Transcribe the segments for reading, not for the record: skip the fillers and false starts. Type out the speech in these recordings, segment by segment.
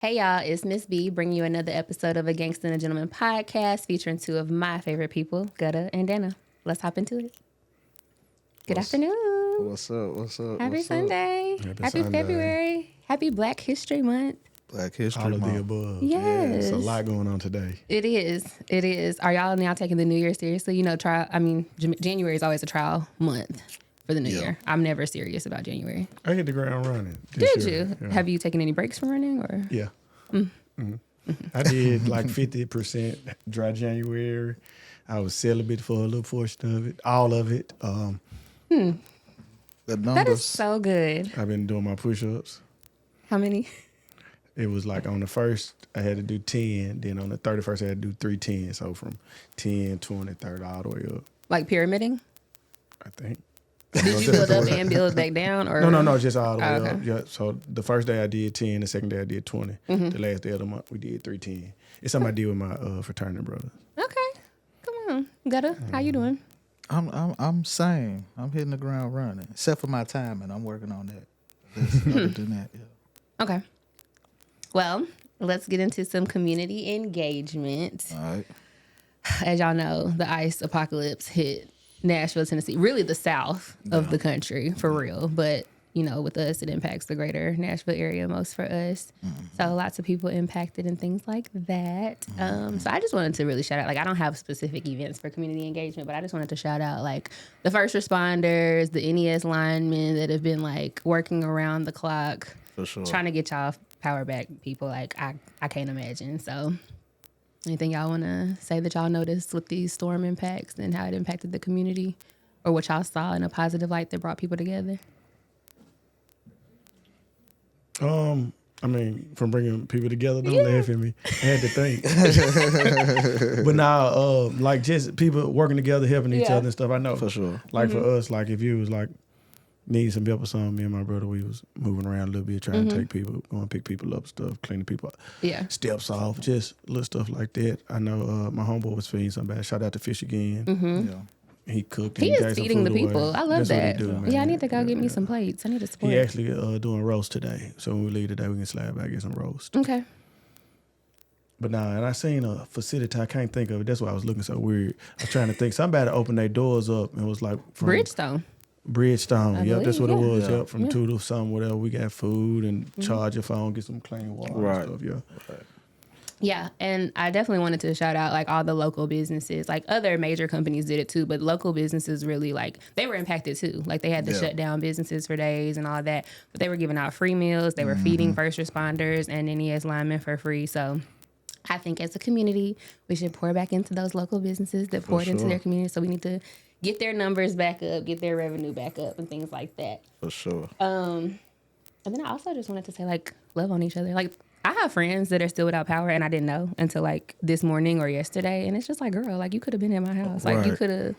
Hey y'all, it's Miss B bringing you another episode of a Gangsta A Gentleman podcast featuring two of my favorite people, Gutta and Dana. Let's hop into it. Good afternoon. What's up? What's up? Happy What's Sunday. Happy Happy Sunday. February. Happy Black History Month. Black History All of the Month. above. Yes. It's a lot going on today. It is. It is. Are y'all now taking the New Year seriously? You know, January is always a trial month for the New Year. I'm never serious about January. I hit the ground running. Did you? Yeah. Have you taken any breaks from running? Or Yeah. Mm-hmm. I did like 50% dry January. I was celibate for a little portion of it, all of it. The numbers. That is so good. I've been doing my push-ups. How many? It was like on the first, I had to do 10. Then on the 31st, I had to do 3 10. So from 10, 20, 30, all the way up, Like pyramiding? I think. Did you build up and build back down? Or No, just all the way okay. up. Yeah. So the first day I did 10, the second day I did 20. The last day of the month we did 3 10. It's something I did with my fraternity brothers. Okay. Come on. Gutta, how you doing? I'm same. I'm hitting the ground running, except for my timing. I'm working on that. Other than that, yeah. Okay. Well, let's get into some community engagement. All right. As y'all know, the ice apocalypse hit Nashville, Tennessee, really the south of the country, for real. But, you know, with us, it impacts the greater Nashville area most for us. So lots of people impacted and things like that. So I just wanted to really shout out, like, I don't have specific events for community engagement, but I just wanted to shout out, like, the first responders, the NES linemen that have been, like, working around the clock, For sure. trying to get y'all power back, people. Like, I can't imagine. So anything y'all want to say that y'all noticed with these storm impacts and how it impacted the community, or what y'all saw in a positive light that brought people together? I mean, from bringing people together, don't laugh at me. I had to think. But now, like just people working together, helping each Yeah. other and stuff. I know. For sure. Like for us, like if you was like need some help or something, me and my brother, we was moving around a little bit, trying to take people, going to pick people up, stuff, cleaning people Yeah. steps off, just little stuff like that. I know my homeboy was feeding somebody. Shout out to Fish again. Yeah. He cooked. And He gave is some feeding the food away. people. I love That's that. What he do, man. Yeah, I need to go get me some plates. I need to support. He actually doing roast today. So when we leave today, we can slide back and get some roast. Okay. But nah, and I seen a facility, I can't think of it. That's why I was looking so weird. I was trying to think. Somebody opened their doors up and it was like from Bridgestone. Bridgestone. I Yep, that's what believe, it was. yeah. Yep, from Yeah. 2 to something, whatever. We got food and charge your phone, get some clean water Right. and stuff. Yeah. Yeah, and I definitely wanted to shout out like all the local businesses. Like other major companies did it too, but local businesses really like they were impacted too. Like they had to Yeah. shut down businesses for days and all that. But they were giving out free meals. They were feeding first responders and NES linemen for free. So I think as a community, we should pour back into those local businesses that poured into sure. their community. So we need to get their numbers back up, get their revenue back up, and things like that. For sure. And then I also just wanted to say, like, love on each other. Like, I have friends that are still without power, and I didn't know until, like, this morning or yesterday. And it's just like, girl, like, you could have been in my house. Like, you Right. could have.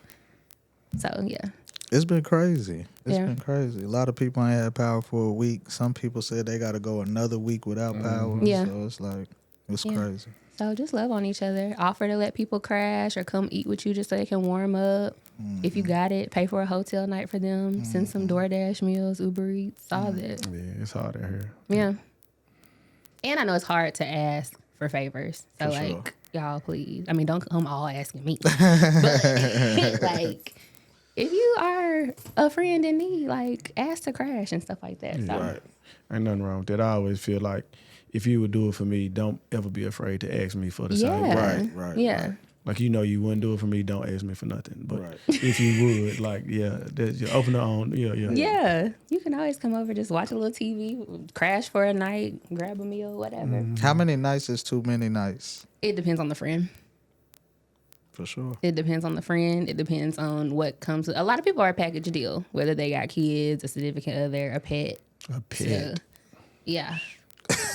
So, yeah. It's been crazy. It's Yeah. been crazy. A lot of people ain't had power for a week. Some people said they got to go another week without power. Yeah. So it's like, it's Yeah. crazy. So just love on each other. Offer to let people crash or come eat with you just so they can warm up. If you got it, pay for a hotel night for them. Send some DoorDash meals, Uber Eats, all that. Yeah, it's hard out here. Yeah. And I know it's hard to ask for favors. So, For like, sure. y'all, please. I mean, don't come all asking me. But, like, if you are a friend in need, like, ask to crash and stuff like that. So, Right. Ain't nothing wrong with that. I always feel like if you would do it for me, don't ever be afraid to ask me for the same. yeah. Right, right, Yeah. right. Like, you know, you wouldn't do it for me, don't ask me for nothing. But Right. if you would, like, yeah, you open the own, yeah. Yeah. You can always come over, just watch a little TV, crash for a night, grab a meal, whatever. How many nights is too many nights? It depends on the friend. For sure. It depends on the friend. It depends on what comes with. A lot of people are a package deal, whether they got kids, a significant other, a pet. A pet. So, yeah.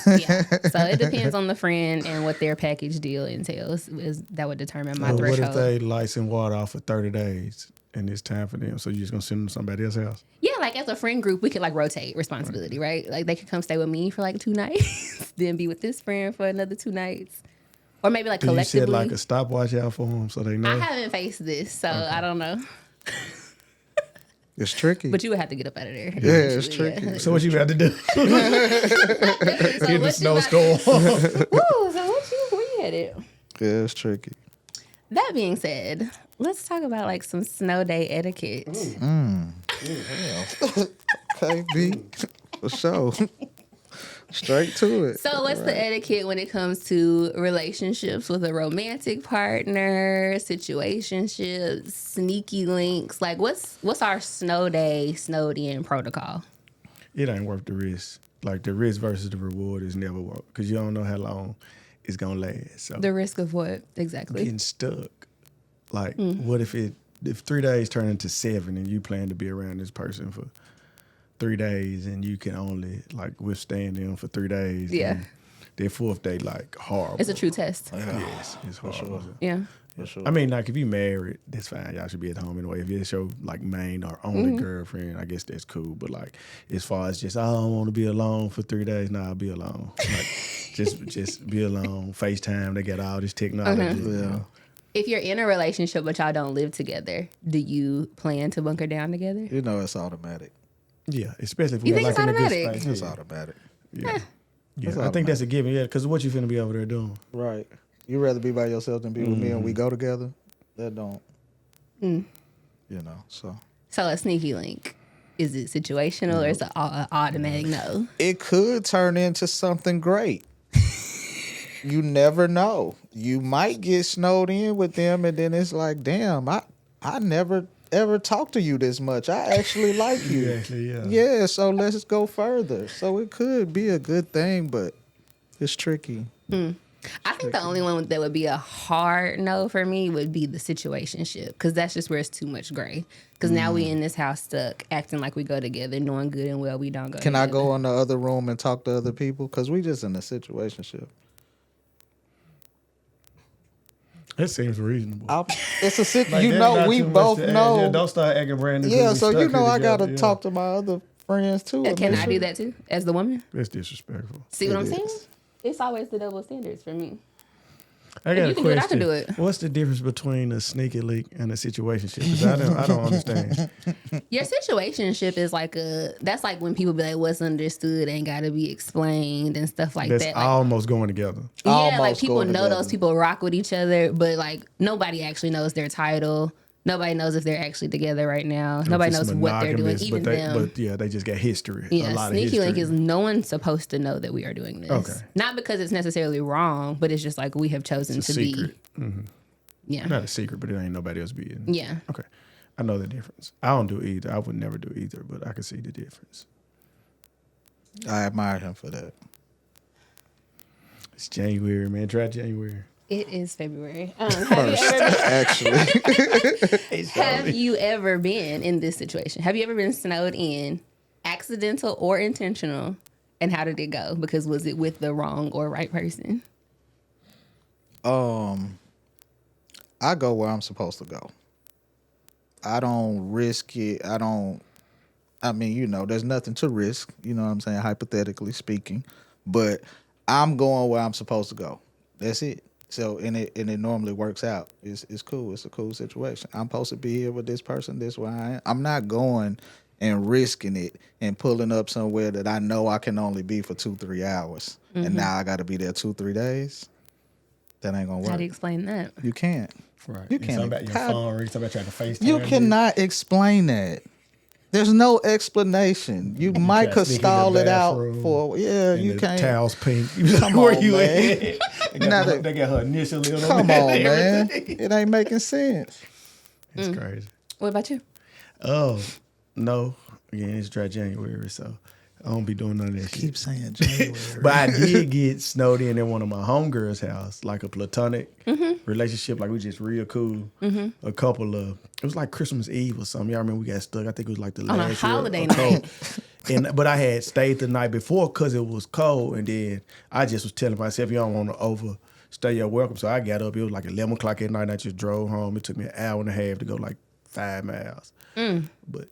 Yeah. So it depends on the friend and what their package deal entails. That would determine my What if threshold. they lights and water off for 30 days and it's time for them? So you're just going to send them to somebody else's house? Yeah, like as a friend group, we could like rotate responsibility, right? Like they could come stay with me for like 2 nights, then be with this friend for another 2 nights. Or maybe like And you collectively. said like a stopwatch out for them so they know? I haven't faced this, so I don't know. It's tricky. But you would have to get up out of there. Yeah, it's eventually, tricky. So what you about to do? So In the what you snowstorm. Woo, so where you headed? Yeah, it's tricky. That being said, let's talk about like some snow day etiquette. Okay, B. For sure. Straight to it. So what's the etiquette when it comes to relationships with a romantic partner, situationships, sneaky links? Like what's our snow day, snowed in protocol? It ain't worth the risk. Like the risk versus the reward is never worth because you don't know how long it's gonna last. So The risk of what exactly? getting stuck. Like what if 3 days turn into 7 and you plan to be around this person for 3 days and you can only like withstand them for 3 days. Yeah. And their 4th day like horrible. It's a true test. Yes, it's horrible. Yeah. For sure. I mean, like if you married, that's fine. Y'all should be at home anyway. If it's your like main or only girlfriend, I guess that's cool. But like as far as just I don't want to be alone for 3 days, nah, I'll be alone. Like just be alone. FaceTime, they got all this technology. You know? If you're in a relationship but y'all don't live together, do you plan to bunker down together? You know it's automatic. Yeah, especially if You we're think like it's in a good automatic? space. It's Yeah. automatic. Yeah. Yeah, It's I think that's a given. Yeah, because what you finna be over there doing? Right. You rather be by yourself than be with me and we go together? That don't. You know, so. So a sneaky link, is it situational or is it automatic no? It could turn into something great. You never know. You might get snowed in with them and then it's like, damn, I never ever talked to you this much. I actually like you. Actually, yeah. Yeah, so let's go further. So it could be a good thing, but it's tricky. I think the only one that would be a hard no for me would be the situationship, because that's just where it's too much gray. Because now we in this house stuck, acting like we go together, knowing good and well we don't go Can together. I go in the other room and talk to other people? Because we just in a situationship. That seems reasonable. It's a sit. Like, you there's know, not we too much both to add. know. Yeah, don't start acting brand new. Yeah, 'cause we so you stuck know here I gotta together, yeah. talk to my other friends too. Can I do that too, as the woman? That's disrespectful. See what It I'm saying? is. It's always the double standards for me. I got you a can do it, I question. can do it. What's the difference between a sneaky leak and a situationship? Because I don't understand. Your situationship is that's like when people be like, what's understood ain't got to be explained and stuff like That's that. Like, almost going together. yeah, like almost people going know together. those people rock with each other, but like nobody actually knows their title. Nobody knows if they're actually together right now. Nobody If it's knows what they're doing, monogamous, even but them. But yeah, they just got history. A Yeah, lot sneaky of history. link is no one's supposed to know that we are doing this. Okay. Not because it's necessarily wrong, but it's just like we have chosen It's a to secret. be. Yeah. Not a secret, but it ain't nobody else being. Yeah. Okay. I know the difference. I don't do either. I would never do either, but I can see the difference. I admire him for that. It's January, man. Try January. It is February. Have you ever been in this situation? Have you ever been snowed in, accidental or intentional? And how did it go? Because was it with the wrong or right person? I go where I'm supposed to go. I don't risk it. I mean, you know, there's nothing to risk, you know what I'm saying, hypothetically speaking. But I'm going where I'm supposed to go. That's it. So and it normally works out. It's cool. It's a cool situation. I'm supposed to be here with this person, this where I am. I'm not going and risking it and pulling up somewhere that I know I can only be for 2-3 hours. And now I gotta be there 2-3 days. That ain't gonna work. How do you explain that? You can't. Right. You It's can't. something about your How- phone, read something about trying to FaceTime. You cannot explain that. There's no explanation. You might try to could sneak in the stall it out bathroom, for And you the can't. towel's pink. Come Where on, you man. at? They got her initial on Come there on, and man. everything. It ain't making sense. It's crazy. What about you? Oh, no. Again, it's dry January, so I don't be doing none of that shit. Keep saying January. But I did get snowed in at one of my homegirls' house, like a platonic relationship. Like we just real cool. A couple of, it was like Christmas Eve or something. Y'all remember we got stuck? I think it was like the On a last year holiday or cold. night. But I had stayed the night before because it was cold, and then I just was telling myself, you don't want to overstay your welcome. So I got up. It was like 11 o'clock at night, and I just drove home. It took me an hour and a half to go like 5 miles. But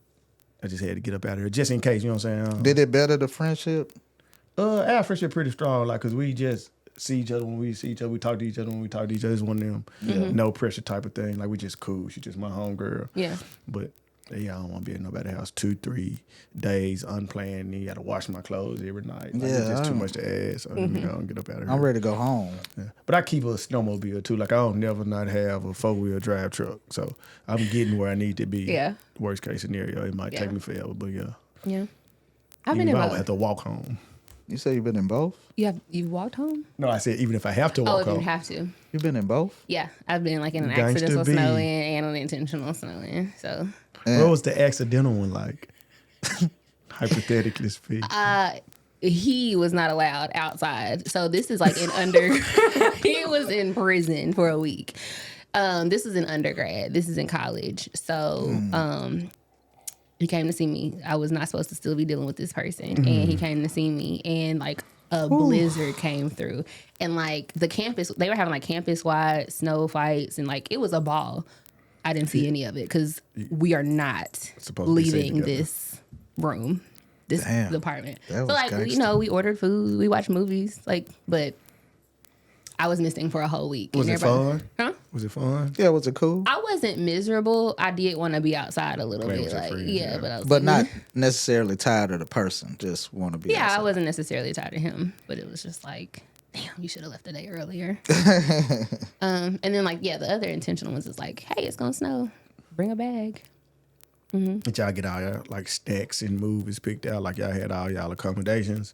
I just had to get up out of here just in case. You know what I'm saying? Did it better the friendship? Our friendship pretty strong, like, cause we just see each other when we see each other. We talk to each other when we talk to each other. It's one of them no pressure type of thing. Like we just cool. She just my homegirl. Yeah. But Yeah, I don't want to be at nobody's house 2-3 days unplanned. And you got to wash my clothes every night. Like, it's just too much to ask. So let me go and get up out of here. I'm ready to go home. Yeah. But I keep a snowmobile too. Like I don't never not have a 4-wheel drive truck. So I'm getting where I need to be. Yeah. Worst case scenario, it might take me forever, but yeah. Yeah. I've been in I both. have to walk home. You say you've been in both? You've walked home? No, I said even if I have to Oh, walk if home. you have to. You've been in both? Yeah. I've been like in an Gangsta accidental B. snow-in and an intentional snow-in. So What was the accidental one like? Hypothetically speaking. he was not allowed outside. So this is like he was in prison for a week. This is in undergrad. This is in college. So he came to see me. I was not supposed to still be dealing with this person. And he came to see me, and like a blizzard came through. And like the campus, they were having like campus-wide snow fights, and like it was a ball. I didn't see any of it because we are not Supposed to be sitting leaving together. this room, this apartment. That So was like, gangsta. we ordered food, we watched movies, like, but I was missing for a whole week. Was And it everybody- fun? Huh? Was it fun? Yeah, was it cool? I wasn't miserable. I did want to be outside a little Playing bit, with your like friends, yeah, yeah. but I was But like, not necessarily tired of the person. Just want to be yeah, outside. I wasn't necessarily tired of him, but it was just like, damn, you should have left a day earlier. And then like, yeah, the other intentional ones is like, hey, it's gonna snow, bring a bag. Did y'all get all your like stacks and movies picked out? Like y'all had all y'all accommodations?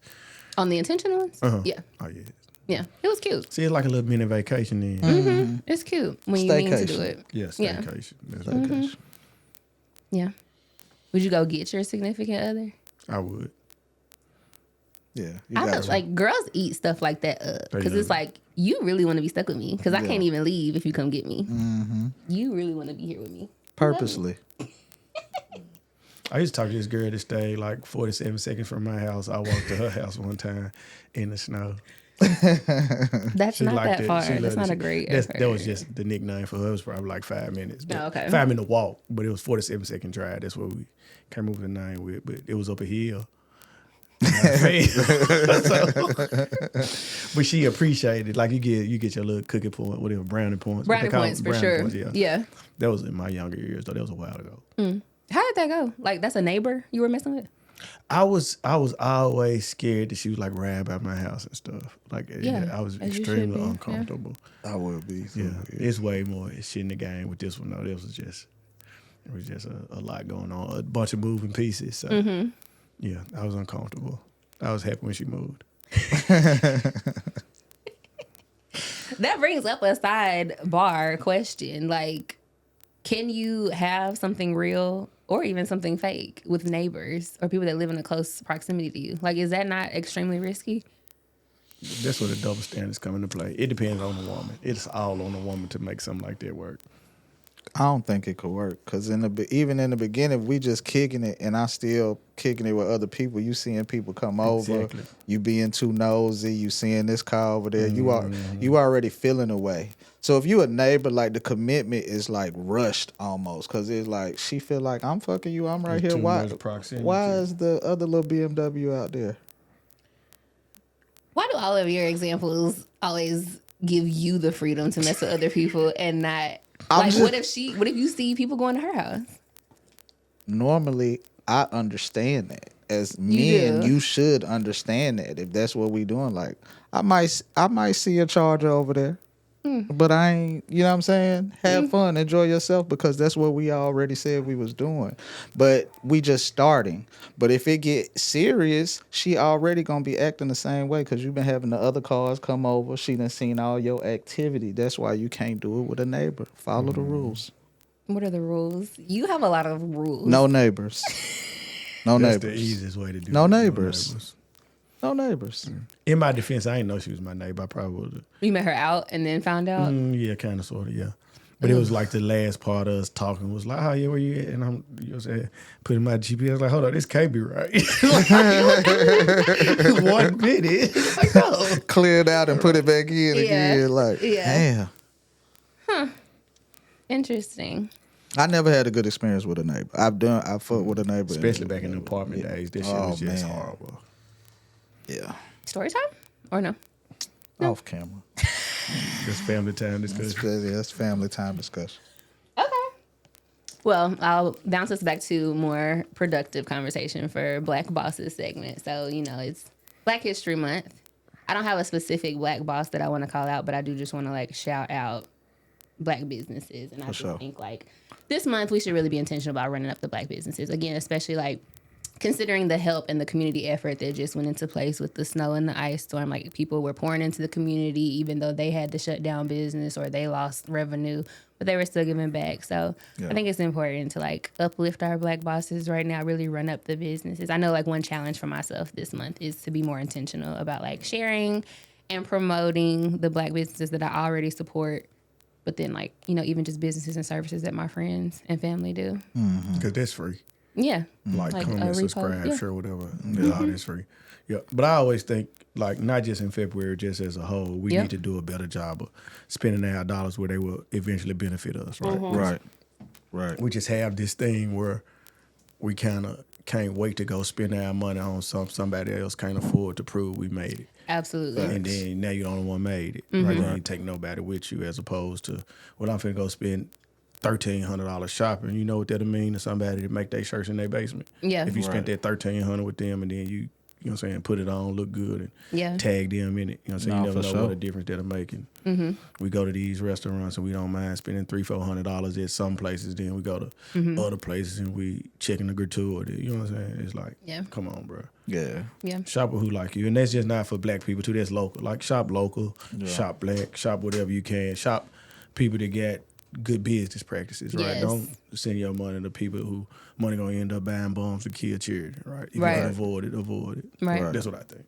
On the intentional ones, yeah, Oh yeah. yeah, it was cute. See, it's like a little mini vacation then. It's cute when you mean to do Staycation. it. Yeah, Yeah. staycation. That's Okay. Yeah. Would you go get your significant other? I would. Yeah, you I got feel to. like girls eat stuff like that up They because do. it's like you really want to be stuck with me because I Yeah. can't even leave if you come get me. You really want to be here with me. Purposely. I used to talk to this girl that stayed like 47 seconds from my house. I walked to her house one time in the snow. That's She not liked that it. far. She That's loved not it. a great That was effort. just the nickname for her. It was probably like 5 minutes. But Oh, okay. 5-minute walk, but it was 47-second drive. That's what we came over the 9 with. But it was up a hill. But she appreciated, like you get your little cookie point, whatever, brownie points. What Brownie they call points them? for Brownie sure. points, Yeah. That was in my younger years though. That was a while ago. How did that go? Like that's a neighbor you were messing with? I was always scared that she was like ride by my house and stuff. Like Yeah, I was as you should extremely be, yeah. uncomfortable. I would be. So, Yeah, it's way more shit in the game with this one though. It was just a lot going on, a bunch of moving pieces. So yeah, I was uncomfortable. I was happy when she moved. That brings up a sidebar question. Like, can you have something real or even something fake with neighbors or people that live in a close proximity to you? Like, is that not extremely risky? That's where the double standards come into play. It depends on the woman. It's all on the woman to make something like that work. I don't think it could work because even in the beginning, we just kicking it, and I still kicking it with other people. You seeing people come over, Exactly. you being too nosy, you seeing this car over there. You already feeling away. So if you a neighbor, like the commitment is like rushed almost because it's like she feel like I'm fucking you, I'm right There's here. too Why? much proximity. Why is the other little BMW out there? Why do all of your examples always give you the freedom to mess with other people and not like what if you see people going to her house? Normally, I understand that. As men, do. you should understand that if that's what we doing. Like, I might see a charger over there, but I ain't. You know what I'm saying? Have fun, enjoy yourself, because that's what we already said we was doing. But we just starting. But if it get serious, she already gonna be acting the same way because you've been having the other cars come over. She done seen all your activity. That's why you can't do it with a neighbor. Follow the rules. What are the rules? You have a lot of rules. No neighbors. No That's neighbors. the easiest way to do No it. neighbors. No neighbors. In my defense, I didn't know she was my neighbor. I probably would have. You met her out and then found out? Yeah, kind of, sort of, yeah. But it was like the last part of us talking was like, "Oh yeah, where you at?" And I'm, you know, what I'm saying, putting my GPS like, "Hold on, this can't be right." Like, 1 minute, like no. Cleared out and put it back in again. Like, Yeah. damn. Interesting. I never had a good experience with a neighbor. I fucked with a neighbor. Especially back in the apartment days, this shit was just man. horrible. Yeah. Story time or no? Off camera. Just family time discussion. That's family time discussion. Okay. Well, I'll bounce us back to more productive conversation for Black Bosses segment. So, it's Black History Month. I don't have a specific Black boss that I want to call out, but I do just want to like shout out Black businesses. And I just think like this month we should really be intentional about running up the Black businesses. Again, especially like considering the help and the community effort that just went into place with the snow and the ice storm. Like people were pouring into the community even though they had to shut down business or they lost revenue, but they were still giving back. So I think it's important to like uplift our Black bosses right now, really run up the businesses. I know like one challenge for myself this month is to be more intentional about like sharing and promoting the Black businesses that I already support. But then like, even just businesses and services that my friends and family do. Because that's free. Yeah. Like comment, subscribe, yeah. share, whatever. All that's free. Yeah. But I always think, like, not just in February, just as a whole, we need to do a better job of spending our dollars where they will eventually benefit us, right? Right. We just have this thing where we kind of can't wait to go spend our money on somebody else can't afford to prove we made it. Absolutely. And then now you're the only one made it. Right? You ain't take nobody with you as opposed to, well, I'm finna go spend $1,300 shopping. You know what that'll mean to somebody to make their shirts in their basement. Yeah. If you spent that $1,300 with them and then you know what I'm saying, put it on, look good, and tag them in it. You know what I'm saying? You never know what a difference that'll make. And we go to these restaurants and we don't mind spending $300-$400 at some places. Then we go to other places and we checking the gratuity. You know what I'm saying? It's like, come on, bro. Yeah. Shop with who like you. And that's just not for Black people too. That's local. Like shop local, shop Black, shop whatever you can. Shop people that got good business practices, right? Yes. Don't send your money to people who money gonna end up buying bombs to kill charity, right? If you can avoid it. Right. That's what I think.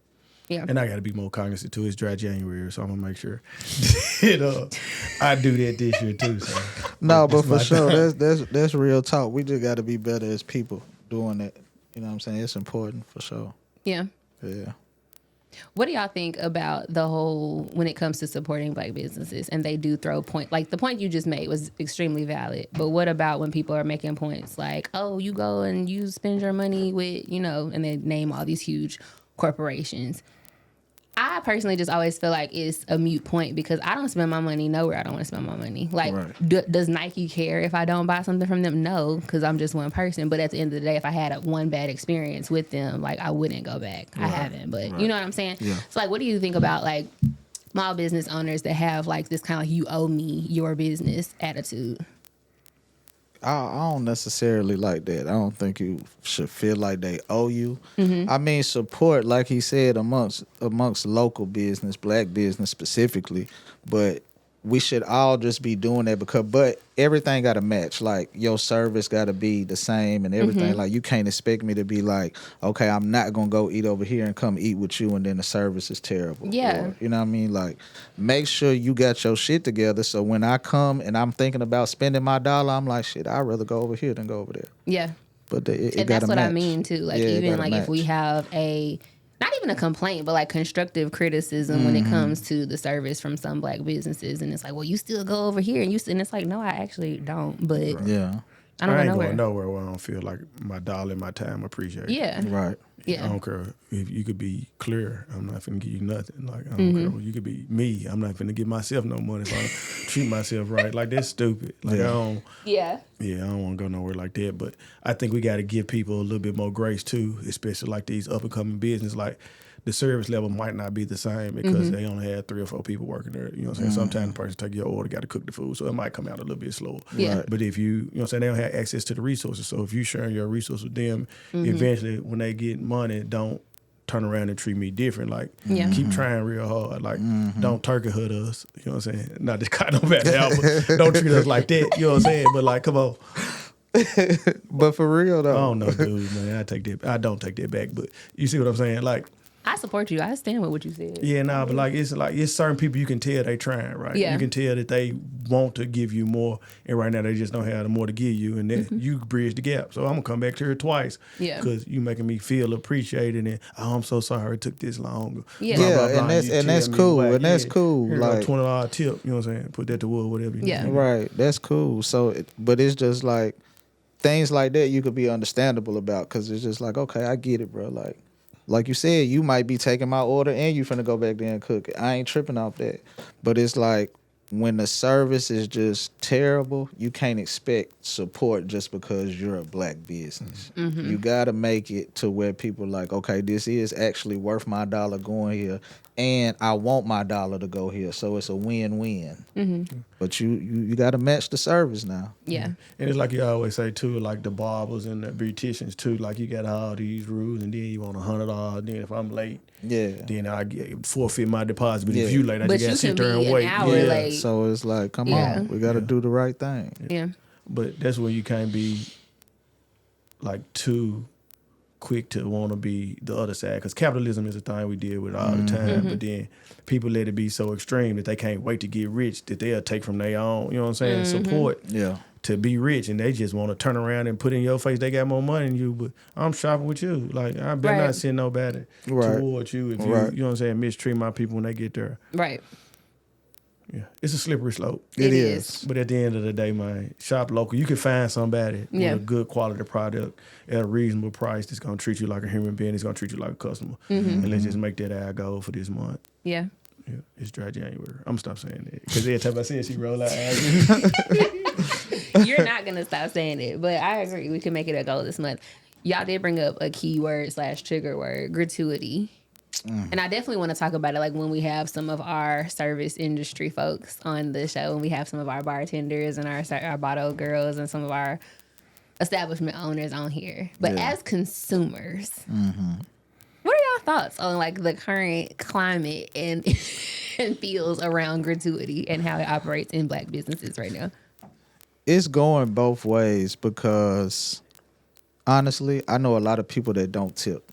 Yeah. And I got to be more cognizant too. It's dry January, so I'm gonna make sure I do that this year too. So. No, but for sure, that's real talk. We just got to be better as people doing it. You know what I'm saying? It's important for sure. Yeah. Yeah. What do y'all think about the whole, when it comes to supporting Black businesses and they do throw like the point you just made was extremely valid, but what about when people are making points like, oh, you go and you spend your money with, and they name all these huge corporations. I personally just always feel like it's a moot point because I don't spend my money nowhere I don't want to spend my money. Like, does Nike care if I don't buy something from them? No, because I'm just one person. But at the end of the day, if I had one bad experience with them, like, I wouldn't go back. I haven't, but you know what I'm saying? Yeah. So, like, what do you think about, like, small business owners that have, like, this kind of, like, you owe me your business attitude? I don't necessarily like that. I don't think you should feel like they owe you. I mean, support, like he said, amongst local business, Black business specifically, but we should all just be doing that but everything got to match. Like, your service got to be the same and everything. Like, you can't expect me to be like, okay, I'm not going to go eat over here and come eat with you and then the service is terrible. Yeah. Or, you know what I mean? Like, make sure you got your shit together so when I come and I'm thinking about spending my dollar, I'm like, shit, I'd rather go over here than go over there. Yeah. But it and that's what I mean, too. Like, even, like, if we have not even a complaint, but like constructive criticism when it comes to the service from some Black businesses. And it's like, well, you still go over here. And it's like, no, I actually don't. But I don't go going nowhere where I don't feel like my dollar and my time appreciated. Yeah. Right. Yeah. I don't care if you could be clear. I'm not finna give you nothing. Like, I don't care. You could be me. I'm not finna give myself no money if I don't treat myself right. Like, that's stupid. Like, I don't. Yeah. Yeah, I don't want to go nowhere like that. But I think we got to give people a little bit more grace too, especially like these up and coming business. Like, the service level might not be the same because they only had 3 or 4 people working there. You know what I'm saying? Sometimes the person take your order, got to cook the food, so it might come out a little bit slower. Yeah. Right. But if you know what I'm saying, they don't have access to the resources. So if you sharing your resources with them, eventually when they get money, don't turn around and treat me different. Like, keep trying real hard. Like, don't turkey hood us. You know what I'm saying? Not just cut no back out, but don't treat us like that. You know what I'm saying? But like, come on. But for real though, I don't know, dude, man. I don't take that back. But you see what I'm saying? Like, I support you. I stand with what you said. Yeah, nah, but like it's certain people you can tell they trying, right? Yeah. You can tell that they want to give you more, and right now they just don't have the more to give you, and then you bridge the gap. So I'm gonna come back to her twice, because you making me feel appreciated, and I'm so sorry it took this long. Yeah, blah, blah, blah, and that's cool, and that's cool. Here's like $20 tip, you know what I'm saying? Put that to wood, whatever. Right, that's cool. So, but it's just like things like that you could be understandable about, because it's just like, okay, I get it, bro. Like you said, you might be taking my order and you finna go back there and cook it. I ain't tripping off that. But it's like, when the service is just terrible, you can't expect support just because you're a black business. You got to make it to where people like, okay, this is actually worth my dollar going here, and I want my dollar to go here, so it's a win-win. But you got to match the service now. Yeah. And it's like you always say too, like the barbers and the beauticians too. Like you got all these rules, and then you want $100. Then if I'm late, then I get forfeit my deposit. But if you late, I But just gotta you sit can there be and wait. an hour late. So it's like, come on, we got to do the right thing. Yeah. But that's where you can't be like too quick to want to be the other side, because capitalism is a thing we deal with all the time. But then people let it be so extreme that they can't wait to get rich, that they'll take from their own, you know what I'm saying, support to be rich, and they just want to turn around and put in your face they got more money than you. But I'm shopping with you, like I better not send nobody towards you if you, you know what I'm saying, mistreat my people when they get there. Right. Yeah, it's a slippery slope. It is. But at the end of the day, man, shop local. You can find somebody with a good quality product at a reasonable price that's gonna treat you like a human being. It's gonna treat you like a customer. And let's just make that our goal for this month. Yeah. Yeah, it's dry January. I'm gonna stop saying that, because every time I say it, she roll out eyes. You're not gonna stop saying it, but I agree. We can make it a goal this month. Y'all did bring up a keyword / trigger word, gratuity. And I definitely want to talk about it, like when we have some of our service industry folks on the show, and we have some of our bartenders and our bottle girls and some of our establishment owners on here. But as consumers, what are y'all thoughts on like the current climate and and feels around gratuity and how it operates in black businesses right now? It's going both ways, because honestly, I know a lot of people that don't tip.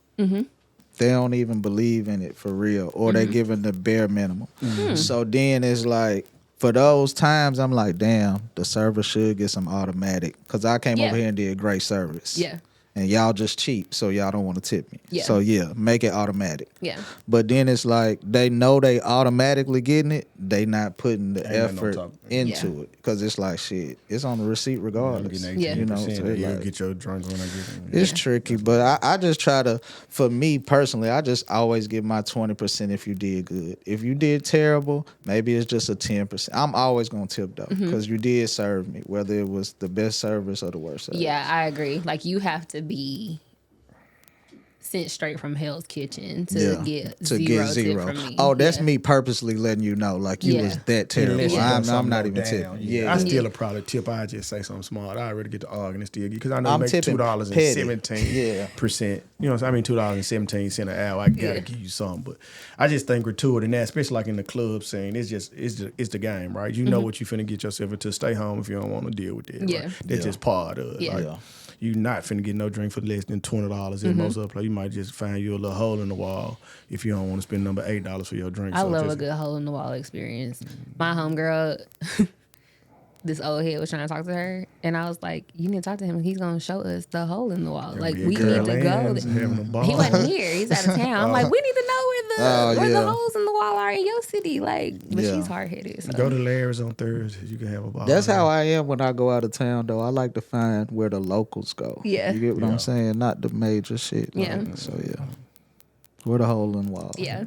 They don't even believe in it for real, or they giving the bare minimum. So then it's like, for those times, I'm like, damn, the server should get some automatic, because I came over here and did great service. Yeah. And y'all just cheap, so y'all don't want to tip me. Yeah. So make it automatic. Yeah. But then it's like, they know they automatically getting it, they not putting the effort into it, because it's like, shit, it's on the receipt regardless. You know, so you'll like, get your drinks when I get them. it's tricky, but I just try to, for me personally, I just always give my 20% if you did good. If you did terrible, maybe it's just a 10%. I'm always going to tip though, because you did serve me, whether it was the best service or the worst service. Yeah, I agree. Like, you have to be sent straight from Hell's Kitchen to get zero tip from me. Oh, that's me purposely letting you know, like, you was that terrible. I'm not even tipping. I still a probably tip. I just say something smart. I already get the argument still, because I know I'm you make tipping $2.17%. You know, I mean $2.17 an hour. I gotta give you something, but I just think gratuity and that, especially like in the club scene, it's the game, right? You know what you finna get yourself into. Stay home if you don't want to deal with that. Yeah, right? That's just part of it. Like, you not finna get no drink for less than $20. In most other places, you might just find you a little hole in the wall if you don't want to spend number $8 for your drink. I love a good hole in the wall experience. My homegirl, this old head was trying to talk to her, and I was like, "You need to talk to him. He's gonna show us the hole in the wall. Like, we need to go." He wasn't here. He's out of town. I'm like, we need to know where the holes in the wall are in your city. Like, but she's hard headed. So. Go to Larry's on Thursdays. You can have a ball. That's how I am when I go out of town, though. I like to find where the locals go. Yeah, you get what I'm saying? Not the major shit. Like, so where the hole in the wall. Yeah.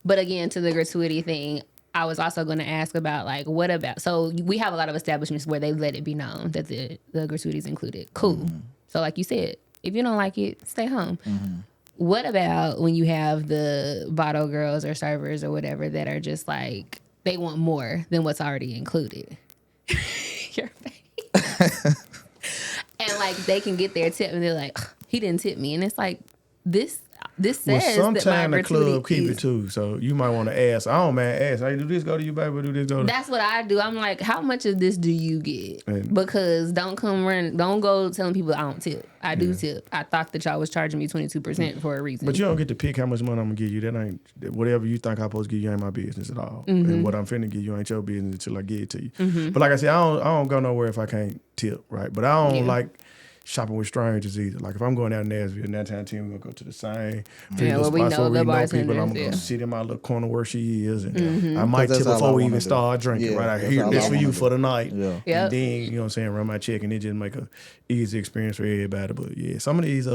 But again, to the gratuity thing, I was also going to ask about, like, what about, so we have a lot of establishments where they let it be known that the gratuity is included. Cool. So like you said, if you don't like it, stay home. What about when you have the bottle girls or servers or whatever that are just like, they want more than what's already included? Your face. And like, they can get their tip and they're like, he didn't tip me. And it's like, this says that my sometime the club keep is, it too, so you might want to ask. I don't mind ask. Hey, do this go to you, baby? Do this go to? That's what I do. I'm like, how much of this do you get? Because don't go telling people I don't tip. I do tip. I thought that y'all was charging me 22% for a reason. But you don't get to pick how much money I'm gonna give you. That ain't whatever you think I'm supposed to give you ain't my business at all. And what I'm finna give you ain't your business until I give it to you. But like I said, I don't go nowhere if I can't tip, right? But I don't like shopping with strangers either. Like if I'm going down to Nashville, 9 times 10 we're gonna go to the same spots where we know people. I'm gonna sit in my little corner where she is, and I might tip before we even start drinking. Right, here, this for you for the night. And then you know what I'm saying, run my check, and it just make a easy experience for everybody. But yeah, some of these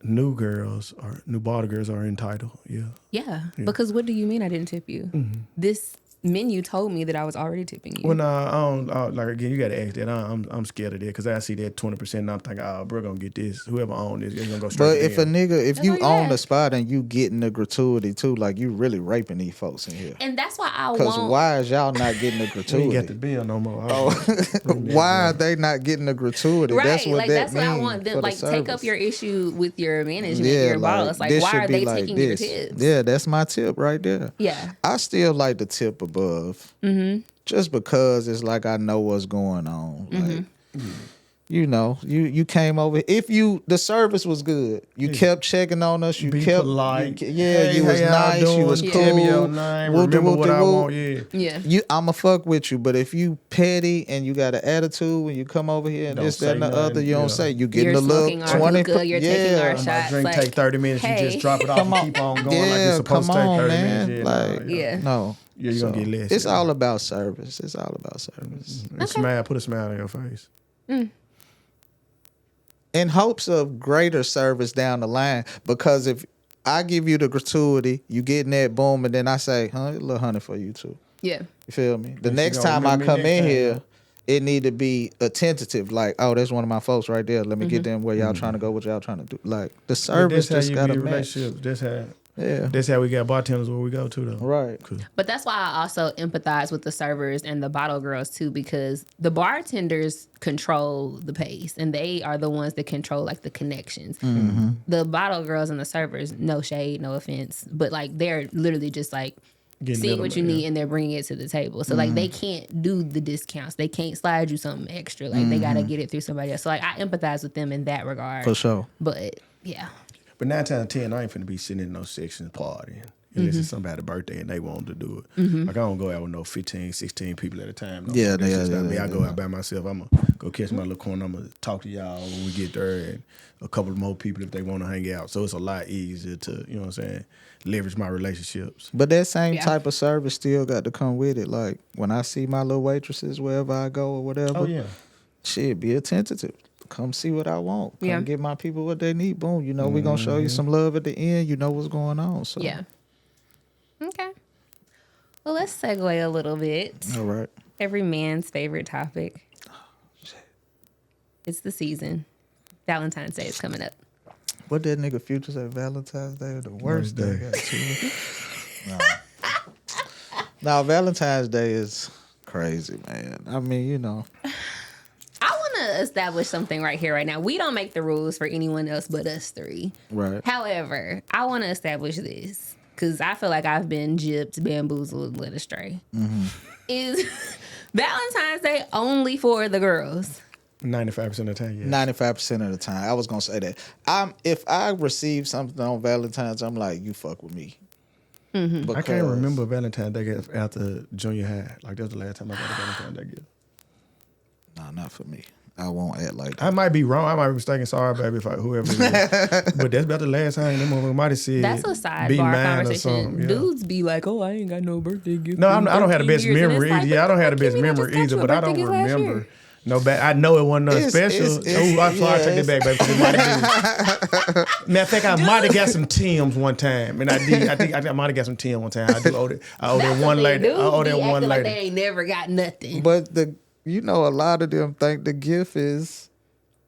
new bottle girls are entitled. Yeah. Yeah, because what do you mean I didn't tip you? This menu told me that I was already tipping you. Well, nah, I don't. Like again, you got to ask that. I'm scared of that because I see that 20% and I'm thinking, oh, bro, gonna get this. Whoever own this, it's gonna go straight. But to if them. a nigga, if That's you all you own the ask. spot and you getting the gratuity too, like you really raping these folks in here. And that's why I Because won't. why is y'all not getting the we ain't gratuity? got the bill no more. Why are they not getting the gratuity? Right, That's what like that that's what I mean want. for Them, the like take up service. your issue with your management, Yeah, your boss. Like this why should are be they like taking this. your tips? Yeah, that's my tip right there. Yeah. I still like the tip above, just because it's like I know what's going on. Like, you know, you came over. If the service was good, you kept checking on us. You Be kept polite. you Hey, was how y'all nice. You doing? was Yeah. cool. Tell me your name. Whoop-de, Remember what I whoop-de-whoop. want. Yeah. Yeah. I'ma fuck with you, but if you petty and you got an attitude when you come over here and Don't this, that, and the say other, nothing, you don't yeah. say. You getting You're a little smoking our 20. hookah, you're taking our My shots. drink like, take 30 minutes. hey. You just drop it off and keep on going like Yeah, it's supposed come to take on, 30 man. minutes. Yeah, Like, Yeah. no. Yeah, you're gonna get less. It's yeah. all about service. It's all about service. And smile. Put a smile on your face. In hopes of greater service down the line, because if I give you the gratuity, you getting that boom, and then I say, a little honey for you too. Yeah. You feel me? The And she next gonna time I remember me come next in time, here, yeah. it need to be attentive. Like, oh, that's one of my folks right there. Let me get them where y'all trying to go, what y'all trying to do. Like, the service That's just how you got to build match. relationships. Yeah. That's how we got bartenders where we go to though. Right. Cool. But that's why I also empathize with the servers and the bottle girls too, because the bartenders control the pace and they are the ones that control like the connections. The bottle girls and the servers, no shade, no offense, but like they're literally just like Getting seeing what you middleman, need and they're bringing it to the table. So like they can't do the discounts. They can't slide you something extra. Like they got to get it through somebody else. So like I empathize with them in that regard. For sure. But yeah. But 9 times out of 10, I ain't finna be sitting in no sections partying. Unless it's somebody's birthday and they want to do it. Like, I don't go out with no 15, 16 people at a time. No, Yeah, that's just yeah, not me. yeah, I go out by myself. I'm going to go catch my little corner. I'm going to talk to y'all when we get there and a couple of more people if they want to hang out. So it's a lot easier to, you know what I'm saying, leverage my relationships. But that same Yeah. type of service still got to come with it. Like, when I see my little waitresses wherever I go or whatever, Oh, yeah. shit, be attentive. Come see what I want. Come Yeah. get my people what they need. Boom. You know, we going to show you some love at the end. You know what's going on. So, Yeah. Okay. Well, let's segue a little bit. All right. Every man's favorite topic. It's the season. Valentine's Day is coming up. What that nigga Future say? Valentine's Day the worst day. No, Valentine's Day is crazy, man. I mean, you know. I want to establish something right here, right now. We don't make the rules for anyone else but us three. Right. However, I want to establish this because I feel like I've been gypped, bamboozled, led astray. Is Valentine's Day only for the girls? 95% of the time, yeah. 95% of the time. I was gonna say that. If I receive something on Valentine's, I'm like, you fuck with me. I can't remember Valentine's Day gift after junior high. Like, that was the last time I got a Valentine's Day gift. No, not for me. I won't act like that. I might be wrong. I might be mistaken. Sorry, baby, if whoever it is. But that's about the last time them motherfuckers might have said, That's a be sidebar mine or conversation. something. Yeah. Dudes be like, "Oh, I ain't got no birthday gift." No, in I don't have the 13 best years." And it's memory like, either. Yeah, I don't have the what best you mean? I memory just got either, you a but I don't birthday gift last remember. year. No, I know it wasn't nothing It's- special. it's- Oh, I'm sorry, I take yeah, that back, baby. 'Cause it might have been. Matter of fact, I might have got some Tim's one time, and I did. I think I might have got some Tim's one time. I do owe that. I owe That's that one the thing. lady. I Dudes owe be that one acting like they lady. ain't never got nothing. But a lot of them think the gift is.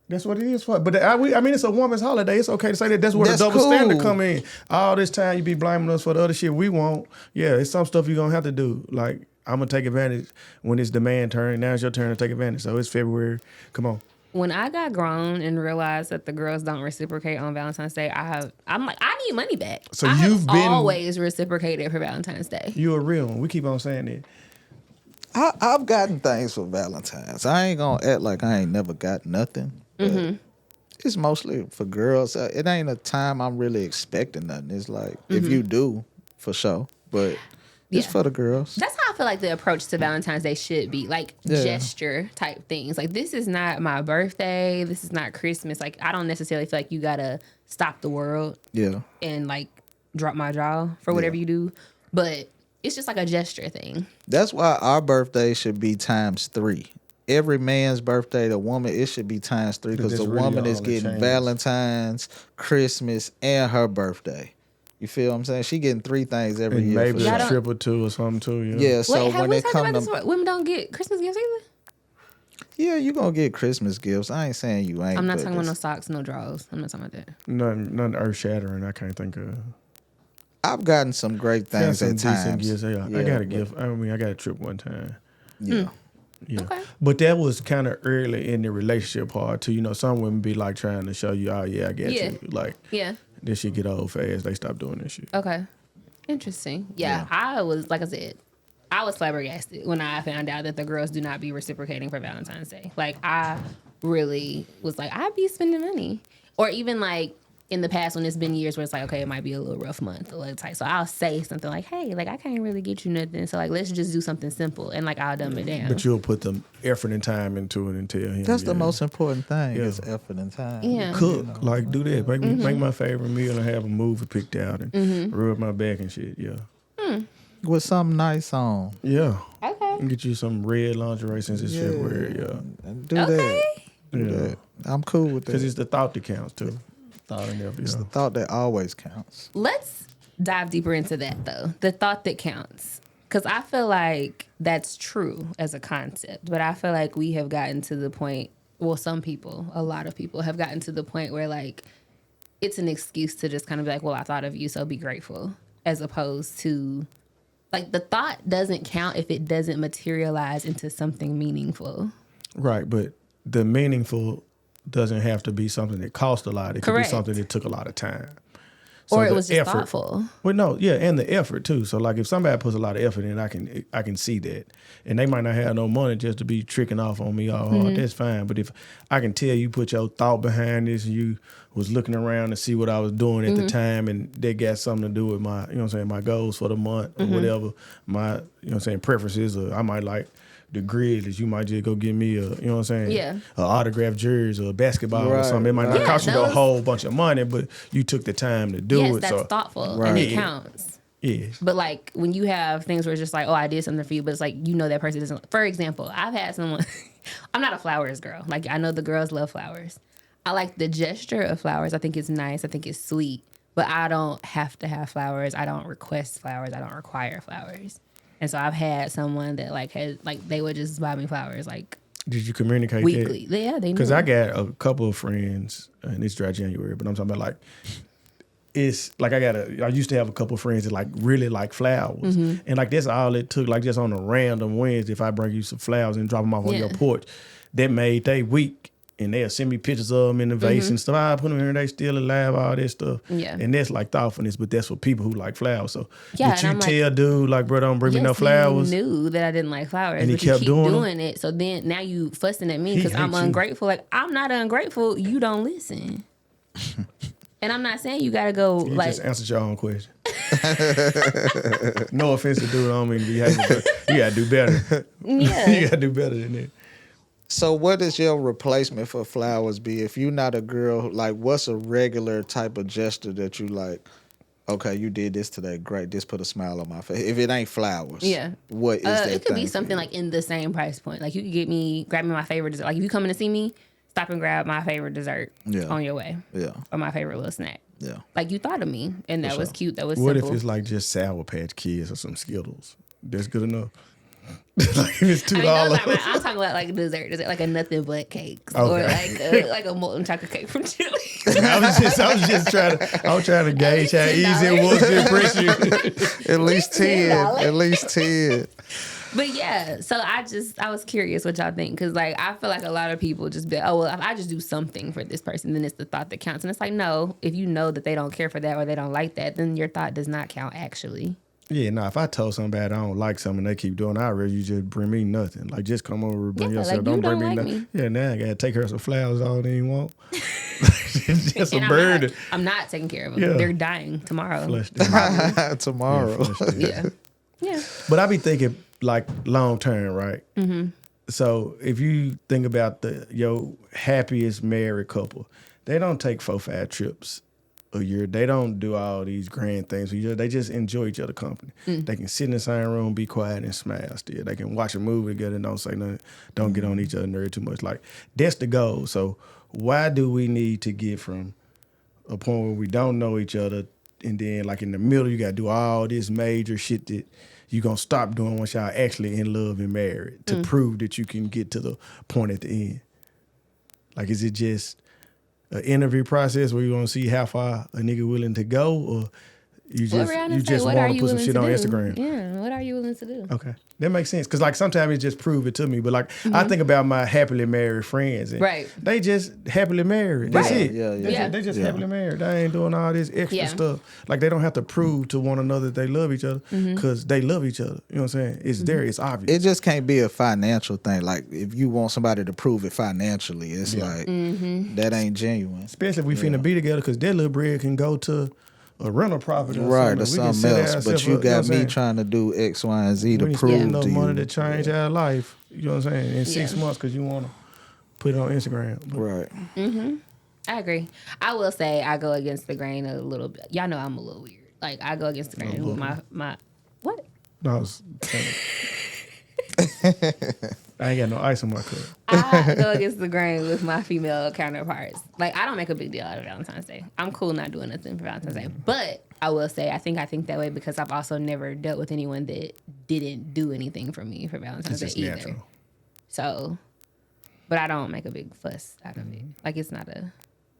That's what it is for. But I mean, it's a woman's holiday. It's okay to say that. That's where That's the double standard cool. come in. All this time you be blaming us for the other shit we want. Yeah, it's some stuff you're gonna have to do. Like, I'm gonna take advantage when it's demand turn. Now it's your turn to take advantage. So it's February. Come on. When I got grown and realized that the girls don't reciprocate on Valentine's Day, I'm like, I need money back. So I have you've been- always reciprocated for Valentine's Day. You a real one. We keep on saying that. I've gotten things for Valentine's. I ain't gonna act like I ain't never got nothing. But it's mostly for girls. It ain't a time I'm really expecting nothing. It's like, if you do, for sure. But it's Yeah. for the girls. That's how I feel like the approach to Valentine's Day should be, like Yeah. gesture type things. Like, this is not my birthday. This is not Christmas. Like, I don't necessarily feel like you gotta stop the world Yeah. and like drop my jaw for whatever you do. But it's just like a gesture thing. That's why our birthday should be times 3. every man's birthday, the woman, it should be times 3 because That's the really woman is all that getting changes. Valentine's, Christmas, and her birthday. You feel what I'm saying? She getting 3 things every And year maybe for Y'all a don't- sure. trip or two or something too. Yeah, so Wait, have when we it talked come about to this? Women don't get Christmas gifts either? yeah, you gonna get Christmas gifts. I ain't saying you ain't. I'm not but talking about no it's- socks, no drawers. I'm not talking about that. Nothing earth shattering. I can't think of. I've gotten some great Got things some at decent times. gifts. Yeah, I Yeah, got a but- gift. I mean, I got a trip one time. Yeah. Yeah. Okay. But that was kind of early in the relationship part too. You know, some women be like trying to show you, oh yeah, I got Yeah. you. Like Yeah. this shit get old fast. They stop doing this shit. Okay. Interesting. Yeah, I was, like I said, I was flabbergasted when I found out that the girls do not be reciprocating for Valentine's Day. Like, I really was like, I'd be spending money. Or even like in the past when it's been years where it's like, okay, it might be a little rough month, a little tight. So I'll say something like, hey, like I can't really get you nothing. So like, let's just do something simple and like I'll dumb it down. But you'll put the effort and time into it and tell him. That's the yeah. most important thing Yeah. is effort and time. Yeah. Cook, like do that. Make, Mm-hmm. make my favorite meal and have a movie picked out and rub my back and shit. Yeah. With something nice on. Yeah. Okay. Get you some red lingerie since it's February. Yeah. And do Okay. that. Do Yeah. that. I'm cool with that. Because it's the thought that counts too. Thought and effort. It's Yeah. the thought that always counts. Let's dive deeper into that though. The thought that counts. Because I feel like that's true as a concept, but I feel like we have gotten to the point, well, some people, a lot of people have gotten to the point where like it's an excuse to just kind of be like, well, I thought of you, so be grateful. As opposed to like the thought doesn't count if it doesn't materialize into something meaningful. Right, but the meaningful doesn't have to be something that cost a lot. It could Correct. be something that took a lot of time. So Or it the was just thoughtful. Well, no, yeah, and the effort too. So like if somebody puts a lot of effort in, I can see that. And they might not have no money just to be tricking off on me all hard. That's fine. But if I can tell you put your thought behind this and you was looking around to see what I was doing at the time and that got something to do with my, you know what I'm saying, my goals for the month or whatever, my, you know what I'm saying, preferences, or I might like the Grizzlies, you might just go get me a, you know what I'm saying? Yeah. An autographed jersey or a basketball or Right, something. It might not right. cost you Yeah, a those- whole bunch of money, but you took the time to do Yes, it. that's So thoughtful Right. and it Yeah. counts. yeah. But like when you have things where it's just like, oh, I did something for you, but it's like, you know, that person doesn't. For example, I've had someone, I'm not a flowers girl. Like I know the girls love flowers. I like the gesture of flowers. I think it's nice. I think it's sweet, but I don't have to have flowers. I don't request flowers. I don't require flowers. And so I've had someone that like had, like they would just buy me flowers like Did you communicate weekly. that? Yeah, they knew. Because I got a couple of friends, and it's dry January, but I'm talking about like, it's like I used to have a couple of friends that like really like flowers. Mm-hmm. And like that's all it took, like just on a random Wednesday, if I bring you some flowers and drop them off on Yeah. your porch, that made they week. And they'll send me pictures of them in the vase and stuff. I put them here, they still alive, all that stuff. Yeah. And that's like thoughtfulness, but that's for people who like flowers. So Yeah, did you and I'm tell dude, like, bro, don't bring me no Yes, flowers? You knew that I didn't like flowers, And he but you kept keep doing doing, them? it. So then now you fussing at me He because I'm hates you. ungrateful. Like I'm not ungrateful. You don't listen. And I'm not saying you gotta go You like just answered your own question. No offense to dude, I don't mean to be hating, but you gotta do better. yeah. You gotta do better than that. So what is your replacement for flowers be? If you're not a girl, like what's a regular type of gesture that you like, okay, you did this today, great, this put a smile on my face. If it ain't flowers, Yeah. what is that It could be thing for something you? like in the same price point. Like you could grab me my favorite dessert. Like if you coming to see me, stop and grab my favorite dessert Yeah. on your way, Yeah, or my favorite little snack. yeah. Like you thought of me, and that was cute. That was What simple. if it's like just Sour Patch Kids or some Skittles? That's good enough. Like if it's I mean, $2. I'm talking about like dessert, like a nothing but cakes, or Okay. like a molten chocolate cake from Chile. I was just trying to gauge how easy it was to impress you. At least 10. $10. At least 10. But yeah, so I was curious what y'all think, because like I feel like a lot of people just be, oh well, if I just do something for this person, then it's the thought that counts, and it's like no, if you know that they don't care for that or they don't like that, then your thought does not count actually. Yeah, nah, if I told somebody I don't like something they keep doing, I'd rather you just bring me nothing. Like, just come over and bring Yeah, yourself. like, don't you bring don't me like nothing. me. Yeah, now I got to take her some flowers all they want. It's just a And burden. I'm not taking care of them. Yeah. They're dying tomorrow. Flush them. Tomorrow. Flush them. Yeah, yeah. But I be thinking, like, long term, right? Mm-hmm. So if you think about your happiest married couple, they don't take 4-5 trips a year. They don't do all these grand things for each other. They just enjoy each other's company. They can sit in the same room, be quiet, and smile still. They can watch a movie together and don't say nothing, don't get on each other's nerves too much. Like, that's the goal. So why do we need to get from a point where we don't know each other and then, like, in the middle, you got to do all this major shit that you're going to stop doing once y'all actually in love and married to prove that you can get to the point at the end? Like, is it just an interview process where you're going to see how far a nigga willing to go, or you just want to put some shit on Instagram? Yeah, what are you willing to do? Okay, that makes sense. Because, like, sometimes it just prove it to me. But, like, I think about my happily married friends. And they just happily married. That's it. They just happily married. They ain't doing all this extra stuff. Like, they don't have to prove to one another that they love each other because they love each other. You know what I'm saying? It's there. It's obvious. It just can't be a financial thing. Like, if you want somebody to prove it financially, it's like, that ain't genuine. Especially if we finna be together, because that little bread can go to a rental property or something else. But you got me trying to do X, Y, and Z to prove enough to you. money to change our life. You know what I'm saying? In 6 months, because you want to put it on Instagram. But, right. I agree. I will say I go against the grain a little bit. Y'all know I'm a little weird. Like, I go against the grain with my what? No, I was I ain't got no ice on my cup. I go against the grain with my female counterparts. Like, I don't make a big deal out of Valentine's Day. I'm cool not doing nothing for Valentine's Day. But I will say I think that way because I've also never dealt with anyone that didn't do anything for me for Valentine's Day either. Natural. So, but I don't make a big fuss out of it. Like, it's not a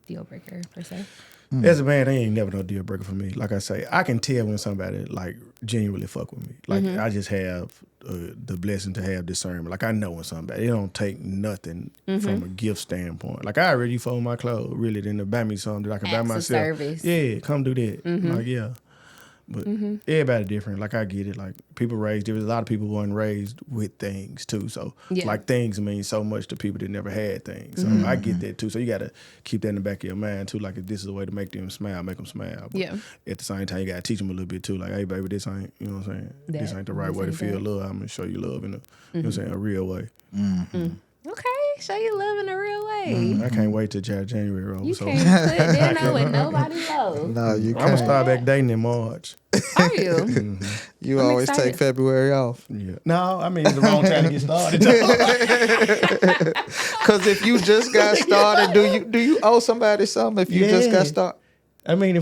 deal breaker per se. As a man, they ain't never no deal breaker for me. Like I say, I can tell when somebody like genuinely fuck with me. Like I just have the blessing to have discernment. Like I know when somebody, it don't take nothing from a gift standpoint. Like I already fold my clothes, really, then to buy me something that I can buy myself. Service. Yeah, come do that. Like yeah. But everybody different. Like I get it. Like people raised different. A lot of people weren't raised with things too. So like things mean so much to people that never had things. So I get that too. So you got to keep that in the back of your mind too. Like if this is a way to make them smile, make them smile. But at the same time, you got to teach them a little bit too. Like, hey baby, this ain't, you know what I'm saying? This ain't the right way to feel love. I'm gonna show you love in a, you know what I'm saying, a real way. Okay, show you love in a real way. I can't wait till January rolls. You can't put dinner with nobody knows. No, you can't. I'm gonna start back dating in March. Are you? You I'm always excited. Take February off. Yeah. No, I mean it's the wrong time to get started. Because if you just got started, do you owe somebody something if you just got started? I mean,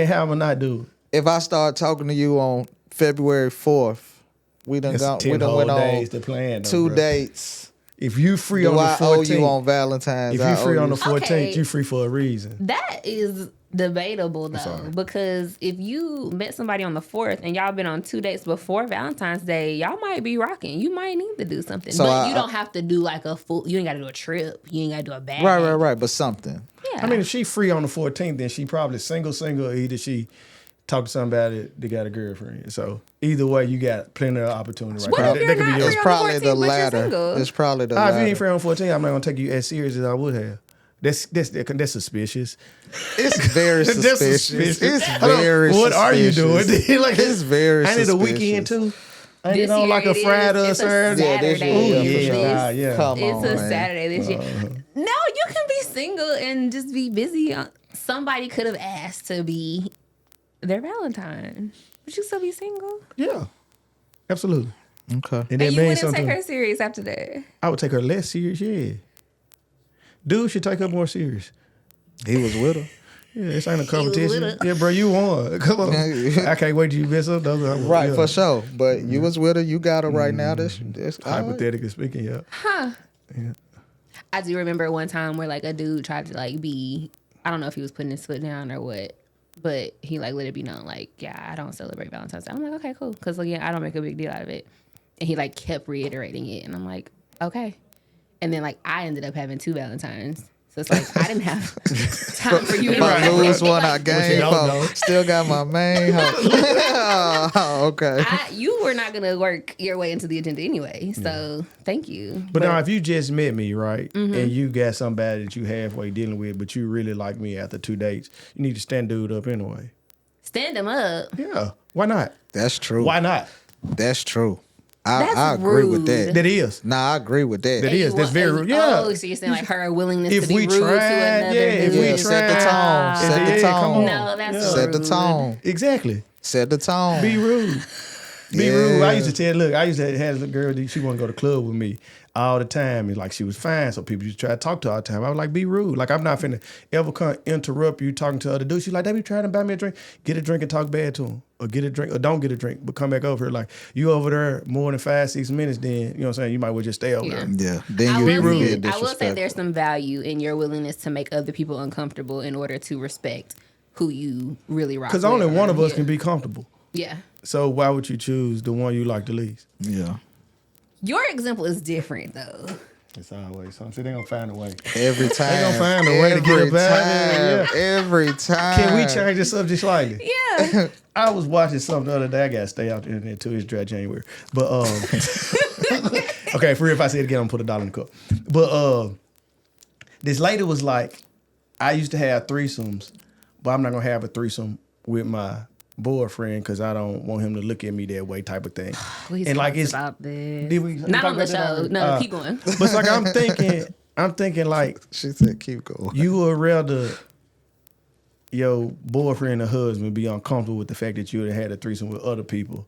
how am I not do? If I start talking to you on February 4th, we done went on to plan, 2 dates. If you free on the 14th, I owe you on Valentine's. If you free on the 14th, you free for a reason. That is debatable though, because if you met somebody on the 4th and y'all been on 2 dates before Valentine's Day, y'all might be rocking. You might need to do something, but you don't have to do like a full. You ain't got to do a trip. You ain't got to do a bag. Right. But something. Yeah. I mean, if she free on the 14th, then she probably single. Or either she talk to somebody that got a girlfriend. So either way, you got plenty of opportunity. Right? What if you're not It's probably the latter. It's probably the latter. If you ain't free on 14, I'm not gonna take you as serious as I would have. That's suspicious. It's very suspicious. It's very What are you doing? Like it's very suspicious. I need a weekend too. I ain't on like a Friday or Saturday. Yeah, this year. Yeah. Come on, man. Saturday this year. No, you can be single and just be busy. Somebody could have asked to be their Valentine. Would you still be single? Yeah, absolutely. Okay. And you wouldn't take her serious after that? I would take her less serious, yeah. Dude should take her more serious. He was with her. Yeah, this ain't a competition. Yeah, bro, you won. Come on. I can't wait till you mess up. Right, for sure. But you was with her. You got her right now. This hypothetically speaking, yeah. Huh. Yeah. I do remember one time where like a dude tried to like be, I don't know if he was putting his foot down or what, but he like let it be known like, yeah, I don't celebrate Valentine's Day. I'm like, okay, cool. Because again, I don't make a big deal out of it. And he like kept reiterating it. And I'm like, okay. And then like I ended up having 2 Valentines. So it's like I didn't have time for you to lose one I gained. Still got my main house. Okay. You were not gonna work your way into the agenda anyway. So thank you. But now if you just met me, right, and you got somebody that you halfway dealing with, but you really like me after 2 dates, you need to stand dude up anyway. Stand him up? Yeah. Why not? That's true. Why not? That's true. I agree with that. That is. Nah, I agree with that. That is. That's very rude. Yeah. Oh, so you're saying like her willingness If to be we rude to tried, another if we dude. set the tone. Ah. Set the Yeah, come tone. on. No, that's Set the rude. tone. Exactly. Set the tone. Be rude. Be Yeah. rude. I used to tell, look, I used to have a girl that she wanted to go to the club with me all the time. And like she was fine, so people used to try to talk to her all the time. I was like, be rude. Like I'm not finna ever come interrupt you talking to other dudes. She's like, they be trying to buy me a drink. Get a drink and talk bad to them. Or get a drink, or don't get a drink, but come back over here. Like you over there more than 5-6 minutes, then you know what I'm saying? You might well just stay over there. Yeah. Then I you will, be say, I will say disrespectful. there's some value in your willingness to make other people uncomfortable in order to respect who you really rock with. Because only one of us Yeah. can be comfortable. Yeah. So why would you choose the one you like the least? Yeah. Your example is different though. It's always something. See, they gonna find a way. Every time. They gonna find a way to get up out of there. Every time. Can we change the subject slightly? Yeah. I was watching something the other day. I gotta stay out there too. It's dry January. But okay, for real, if I say it again, I'm gonna put $1 in the cup. But this lady was like, I used to have threesomes, but I'm not gonna have a threesome with my boyfriend because I don't want him to look at me that way, type of thing. We And like talked it's about this. did we Not talk on the about that show. already? No, keep going. But it's like I'm thinking like She said, keep going. you would rather your boyfriend or husband be uncomfortable with the fact that you would have had a threesome with other people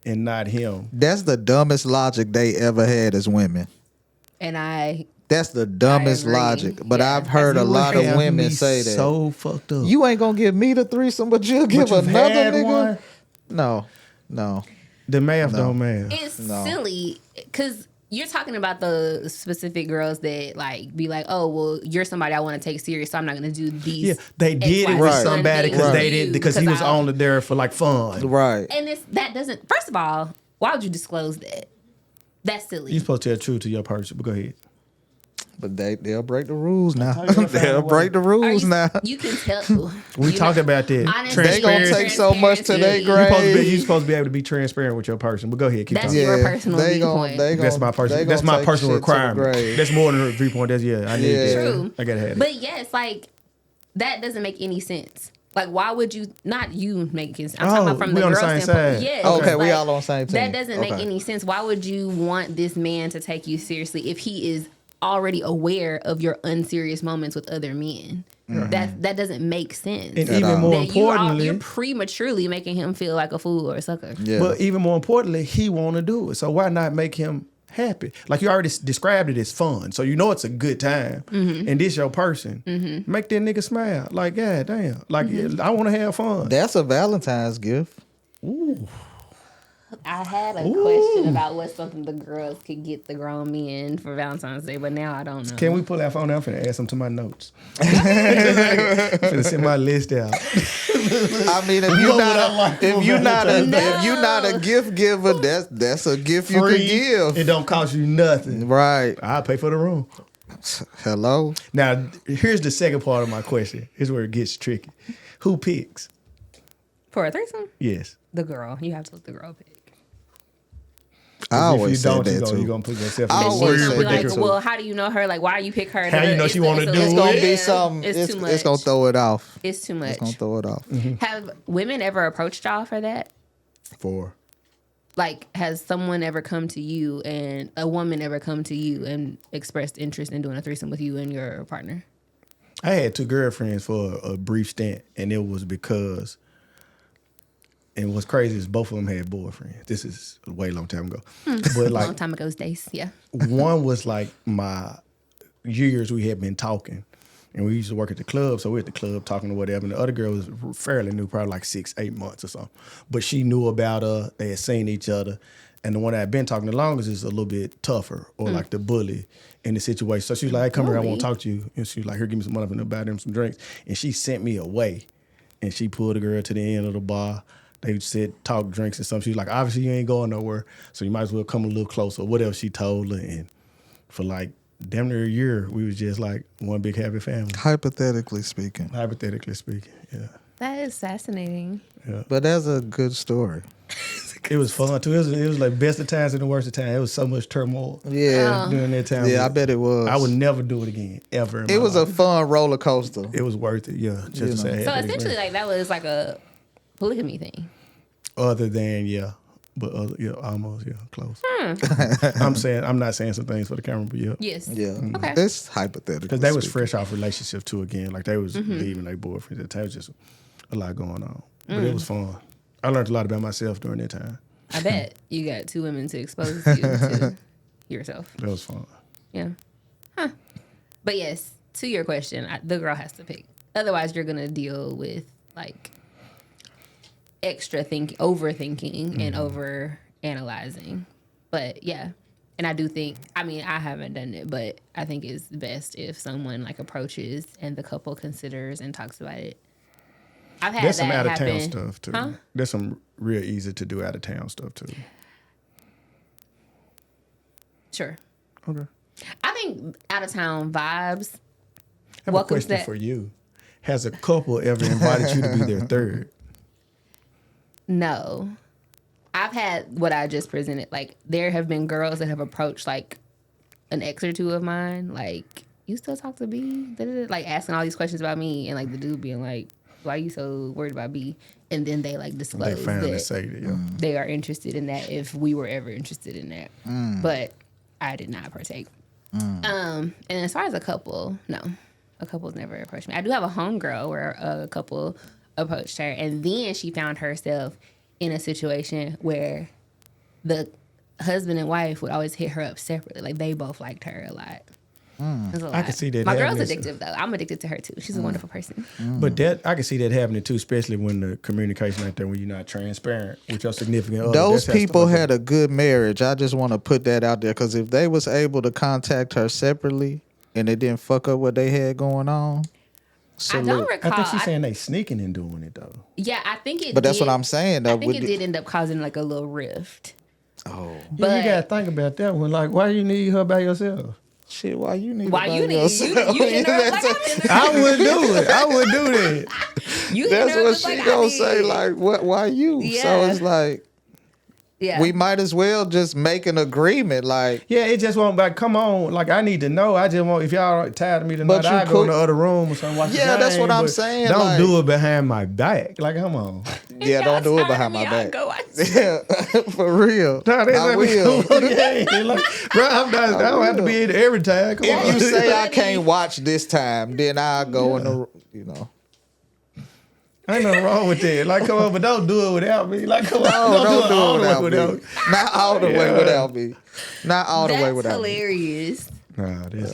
and not him. That's the dumbest logic they ever had as women. And I That's the dumbest agree. logic. But Yeah. I've heard a You would lot of have women me say that. so fucked up. You ain't gonna give me the threesome, but you'll give you've another had nigga. one? No. The math don't math. it's No. silly because you're talking about the specific girls that like be like, oh well, you're somebody I want to take serious, so I'm not gonna do these. Yeah, they did it XYZ with Right. somebody because things they with did you because he was I'll- only there for like fun. Right. And that doesn't. First of all, why would you disclose that? That's silly. You're supposed to tell the truth to your person, but go ahead. But they'll break the rules now. How you gonna find a They'll way? break the Are rules you, now. you can tell. We you talked know, about that. honestly, They gonna take so much to their transparency, You're grave. supposed to be able to be transparent with your person, but go ahead, keep That's talking. your personal they viewpoint. That's my personal. That's my personal requirement. That's more than a viewpoint. That's I need Yeah. that. True. I gotta have it. But yes, like that doesn't make any sense. Like, why would you not you make it? I'm talking about from we the on the girl same standpoint. side. Yeah. Okay, it's we like, all on the same team. That doesn't make Okay. any sense. Why would you want this man to take you seriously if he is already aware of your unserious moments with other men? That doesn't make sense. And At even all. more That importantly, you're prematurely making him feel like a fool or a sucker. Yeah. but even more importantly, he want to do it. So why not make him happy? Like you already described it as fun, so you know it's a good time, and this your person. Make that nigga smile. Like, god damn. Like I want to have fun. That's a Valentine's gift. I had a question about what's something the girls could get the grown men for Valentine's Day, but now I don't know. Can we pull that phone out? I'm finna add some to my notes. I'm finna send my list out. I mean, if you're not a gift giver, that's a gift you Free. can give. It don't cost you nothing. Right. I'll pay for the room. Hello. Now, here's the second part of my question. Here's where it gets tricky. Who picks? For a threesome? Yes. The girl. You have to let the girl pick. I always if say you don't, that you're too. gonna put yourself I in a always weird say She'll be like, predicament. well, how do you know her? Like, why you pick her? How you know she wanna do It's gonna it? be something. It's too much. It's gonna throw it off. It's too much. It's gonna throw it off. Have women ever approached y'all for that? For Like, has someone ever come to you and a woman ever come to you and expressed interest in doing a threesome with you and your partner? I had two girlfriends for a brief stint, and it was because. And what's crazy is both of them had boyfriends. This is a way long time ago, but like Long time ago's days, yeah. one was like my years we had been talking, and we used to work at the club, so we were at the club talking or whatever. And the other girl was fairly new, probably like 6-8 months or something. But she knew about her. They had seen each other. And the one that had been talking the longest is a little bit tougher, or like the bully in the situation. So she was like, hey, come here, I want to talk to you. And she was like, here, give me some money, I'm gonna buy them some drinks. And she sent me away. And she pulled the girl to the end of the bar. They said, talk drinks and something. She was like, obviously you ain't going nowhere, so you might as well come a little closer. Whatever she told her. And for like damn near a year, we was just like one big happy family. Hypothetically speaking. Hypothetically speaking, yeah. That is fascinating. But that's a good story. It was fun too. It was like best of times and the worst of times. It was so much turmoil Yeah. during that time. Yeah, I bet it was. I would never do it again, ever. In It my was life. a fun roller coaster. It was worth it, yeah. Just You to say I know. had So that essentially, experience. like, that was like a polygamy thing. Other than, yeah. But almost, close. I'm not saying some things for the camera, but yeah. Yes. Yeah. Okay. It's hypothetical. Because they was fresh off relationships too again. Like they was leaving their boyfriends. It was just a lot going on. But it was fun. I learned a lot about myself during that time. I bet you got 2 women to expose you to yourself. That was fun. Yeah. Huh. But yes, to your question, the girl has to pick. Otherwise, you're gonna deal with like extra overthinking, and over analyzing. But yeah, and I do think, I mean, I haven't done it, but I think it's best if someone like approaches and the couple considers and talks about it. I've had There's some that out of town happen. stuff too. Huh? There's some real easy to do out of town stuff too. Sure. Okay. I think out of town vibes. I have a Welcome question to- for you. Has a couple ever invited you to be their third? No. I've had what I just presented. Like, there have been girls that have approached, like, an ex or two of mine. Like, you still talk to B? Da-da-da. Like, asking all these questions about me. And, like, the dude being like, why are you so worried about B? And then they, like, disclose They finally that say that, yeah. they are interested in that if we were ever interested in that. But I did not partake. And as far as a couple, no. A couple's never approached me. I do have a homegirl where a couple approached her, and then she found herself in a situation where the husband and wife would always hit her up separately. Like, they both liked her a lot. It was a I lot. can see that My girl's happening. addictive, though. I'm addicted to her, too. She's a wonderful person. But that I can see that happening too, especially when the communication ain't there, when you're not transparent with your significant other. Those That's people stuff had a good marriage. I just want to put that out there because if they was able to contact her separately and it didn't fuck up what they had going on, I don't salute. recall. I think she's saying they sneaking and doing it though. Yeah, I think it But that's did. what I'm saying, though. I think it did end up causing, like, a little rift. Oh, But Yeah, you gotta think about that one. Like, why you need her by yourself? shit, why you need why it by you need yourself? you hit her up like I'm in there. I wouldn't do it. I wouldn't do that. You hit That's her up what just she like I gonna did. say, like, what? Why you? So Yeah. it's like, Yeah. we might as well just make an agreement, like, Yeah, it just won't. Like, come on. Like, I need to know. I just want. If y'all tired of me But tonight, you I go in could- the other room or something. Watch the Yeah, that's game, what I'm but saying, Don't like- do it behind my back. Like, come on. yeah, don't do it behind my back. Go watch. Yeah, for real. Nah, that's I what we will. do. Yeah, like, bro, I don't have to be in there every time. Come on. If you say I can't watch this time, then I'll go in the, you know. Ain't nothing wrong with that. Like, come on, but don't do it without me. Like, come on, No, don't do all it the way without me. Not all the way Yeah. without me. Not all the way That's without me. hilarious. Nah, this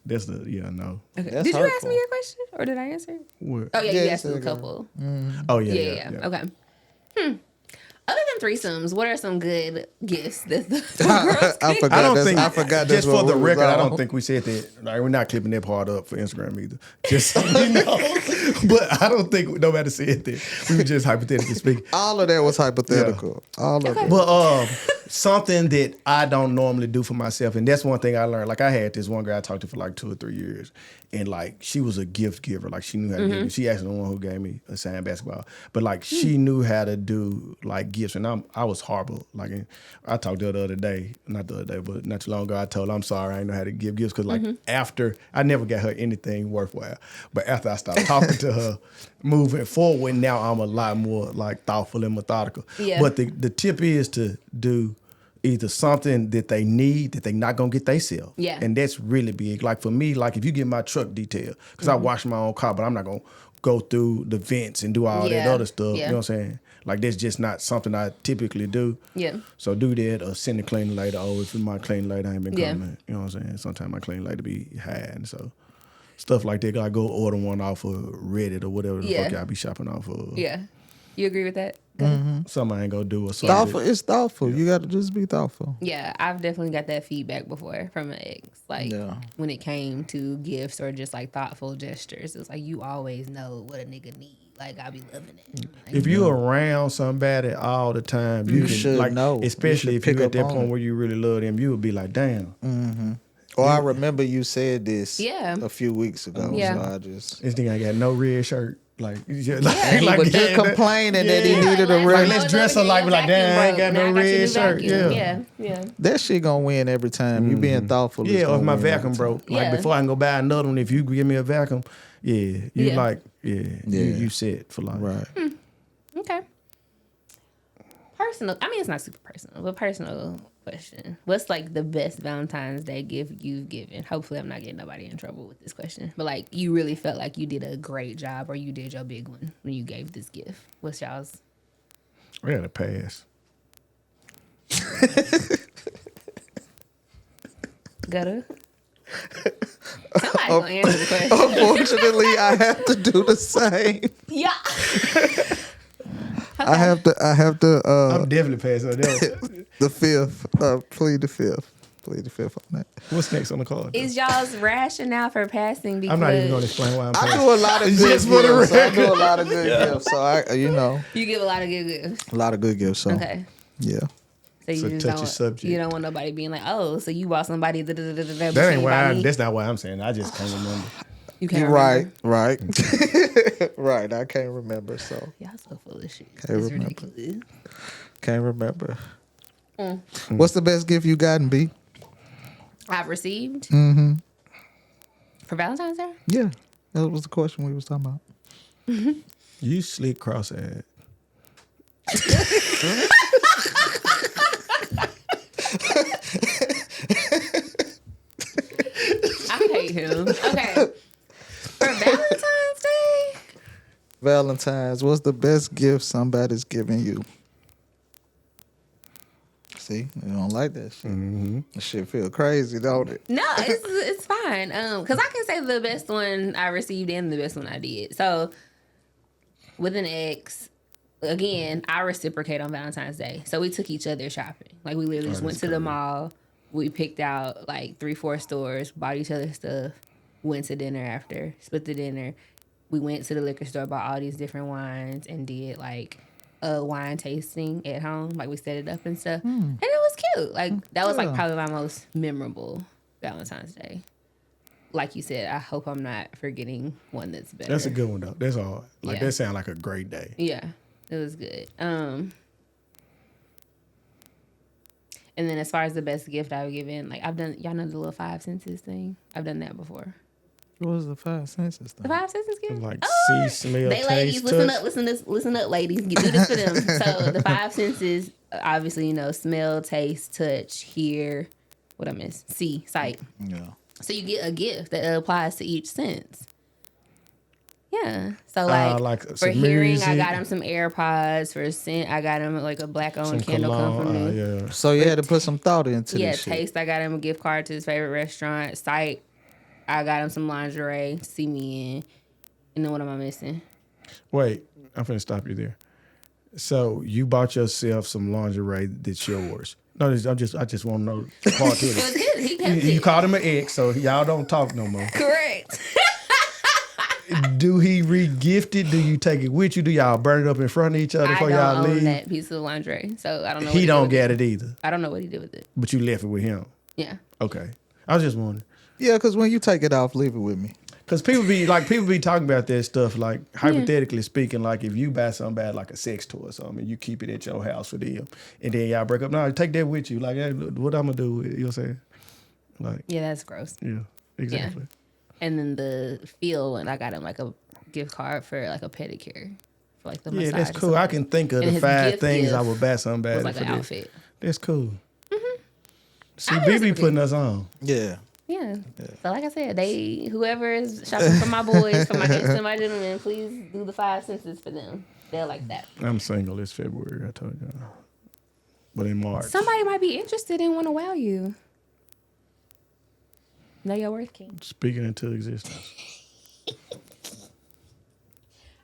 the no. Okay. That's Did you ask hurtful. me your question or did I answer it? What? Oh yeah, Yeah, you you asked said the it, girl. couple. Oh Yeah. Okay. Other than threesomes, what are some good gifts that the girls I can- forgot. I don't that's- think. I forgot. Just that's for what the we was record, I on. don't think we said that. Like, we're not clipping that part up for Instagram either. Just so you know. But I don't think nobody said that. We were just hypothetically speaking. All of that was hypothetical. All of it. But something that I don't normally do for myself, and that's one thing I learned. Like, I had this one girl I talked to for like 2 or 3 years, and like, she was a gift giver. Like, she knew how to give me. She actually the one who gave me a signed basketball. But like, she knew how to do like gifts, and I was horrible. Like, I talked to her the other day, not the other day, but not too long ago. I told her I'm sorry, I didn't know how to give gifts because like after I never got her anything worthwhile. But after I stopped talking to her, moving forward, now I'm a lot more like thoughtful and methodical. Yeah. But the tip is to do either something that they need that they not gonna get themselves. Yeah. And that's really big. Like for me, like if you get my truck detailed, because I wash my own car, but I'm not gonna go through the vents and do all that Yeah. other stuff. Yeah. You know what I'm saying? Like that's just not something I typically do. Yeah. So do that or send a cleaning lady. Oh, if my cleaning lady ain't been Yeah. coming. You know what I'm saying? Sometimes my cleaning lady be high, and so stuff like that. I go order one off of Reddit or whatever the Yeah. fuck y'all be shopping off of. Yeah. You agree with that? Something I ain't gonna do or something. Thoughtful. It's thoughtful. You got to just be thoughtful. Yeah, I've definitely got that feedback before from an ex. Like Yeah. when it came to gifts or just like thoughtful gestures, it's like you always know what a nigga need. Like I be loving it. Like, If you around somebody all the time, you, can, should like, know. You especially should if pick you're at up that on point it. where you really love them, you would be like, damn, Or I remember you said this Yeah. a few weeks ago. Yeah. So I just. this nigga ain't got no red shirt. Like, And he was just complaining that he yeah. needed a like, red. let's dress her like, vacuum damn, I ain't broke. got no Now I your red new shirt. vacuum. Yeah. Yeah. That shit gonna win every time. You being thoughtful. is Yeah, or if gonna my win every vacuum time. broke, like Yeah. before I can go buy another one, if you give me a vacuum, you Yeah. you set for life. Right. Okay. personal. I mean, it's not super personal, but personal question. What's like the best Valentine's Day gift you've given? Hopefully, I'm not getting nobody in trouble with this question. But like, you really felt like you did a great job, or you did your big one when you gave this gift. What's y'all's? I got to pass. Gotta. Somebody gonna answer the question. Unfortunately, I have to do the same. Yeah. I have to. I'm definitely passing on that. The fifth. Plead the fifth. Plead the fifth on that. What's next on the card? Is y'all's rationale for passing? Because I'm not even going to explain why I'm I passing. do a lot of good Just for the gifts. I record. do a lot of good gifts. So you give a lot of good gifts. a lot of good gifts. So Okay. yeah. So you It's a just touchy don't. subject. You don't want nobody being like, oh, so you bought somebody. That ain't why. That's not why I'm saying. I just can't remember. You can't You're remember. right. Right. I can't remember. So Y'all so full of shit. Can't It's remember. ridiculous. can't remember. What's the best gift you gotten, B? I've received for Valentine's Day. Yeah, that was the question we was talking about. You slick cross-eyed. I hate him. Okay. For Valentine's Day, Valentine's, what's the best gift somebody's giving you? See, you don't like that shit. That shit feel crazy, don't it? no, it's fine. Cause I can say the best one I received and the best one I did. So with an ex, again, I reciprocate on Valentine's Day. So we took each other shopping. Like we literally just went to the mall. We picked out like 3-4 stores, bought each other stuff, went to dinner after, split the dinner. We went to the liquor store, bought all these different wines, and did like a wine tasting at home. Like we set it up and stuff. And it was cute. Like that was like probably my most memorable Valentine's Day. Like you said, I hope I'm not forgetting one that's better. That's a good one though. That's all. Like Yeah. that sounds like a great day. Yeah, it was good. And then as far as the best gift I've given, like I've done, y'all know the little 5 senses thing. I've done that before. What was the 5 senses The thing? 5 senses gift. Like see, smell, They taste, ladies, touch. listen up, ladies. You do this for them. So the 5 senses, obviously, you know, smell, taste, touch, hear. What I miss? See, sight. Yeah. So you get a gift that applies to each sense. Yeah. So like like for some hearing, I music. got him some AirPods. For scent, I got him like a black-owned Some candle cologne. company. Yeah. So you had to put some thought into Yeah, this shit. taste. I got him a gift card to his favorite restaurant. Sight. I got him some lingerie to see me in. And then what am I missing? Wait, I'm finna stop you there. So you bought yourself some lingerie that's yours. No, I just want to know the part to It was it. his. He kept You it. called him an ex, so y'all don't talk no more. Correct. Do he re-gift it? Do you take it with you? Do y'all burn it up in front of each other I before don't y'all own leave? that piece of lingerie, so I don't know. He what don't did get with it either, I don't know what he did with it. but you left it with him. Yeah. Okay, I was just wondering. Yeah, because when you take it off, leave it with me. Because people be talking about that stuff, like hypothetically speaking, like if you buy something bad, like a sex toy or something, and you keep it at your house for them, and then y'all break up. No, take that with you. Like, hey, what I'm gonna do with it? You know what I'm saying? Like, Yeah, that's gross. yeah, exactly. And then the feel, and I got him like a gift card for like a pedicure, for like the massage. Yeah, that's or cool. I something. can think of And the his 5 gift things I gift would buy something It bad was like for an this. outfit. That's cool. See, I BB reciprocate. putting us on. Yeah. Yeah. So like I said, whoever is shopping for my boys, for my gangsta and my gentlemen, please do the 5 senses for them. They'll like that. I'm single this February, I told you. But in March. Somebody might be interested and want to wow you. Know your worth, King. Speaking into existence.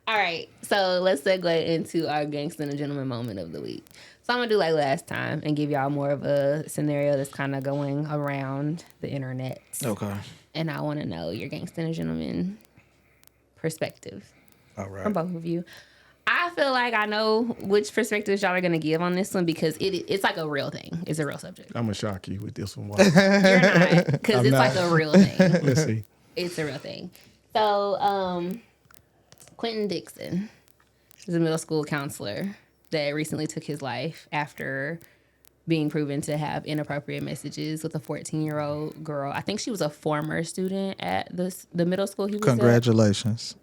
All right, so let's segue into our gangsta and a gentleman moment of the week. So I'm gonna do like last time and give y'all more of a scenario that's kind of going around the internet. Okay. And I want to know your gangsta and a gentleman perspective All right. from both of you. I feel like I know which perspectives y'all are gonna give on this one because it's like a real thing. It's a real subject. I'm going to shock you with this one. Why? You're not, because I'm it's not. like a real thing. Let's see. It's a real thing. So, Quentin Dixon is a middle school counselor that recently took his life after being proven to have inappropriate messages with a 14-year-old girl. I think she was a former student at the middle school he was at. Congratulations.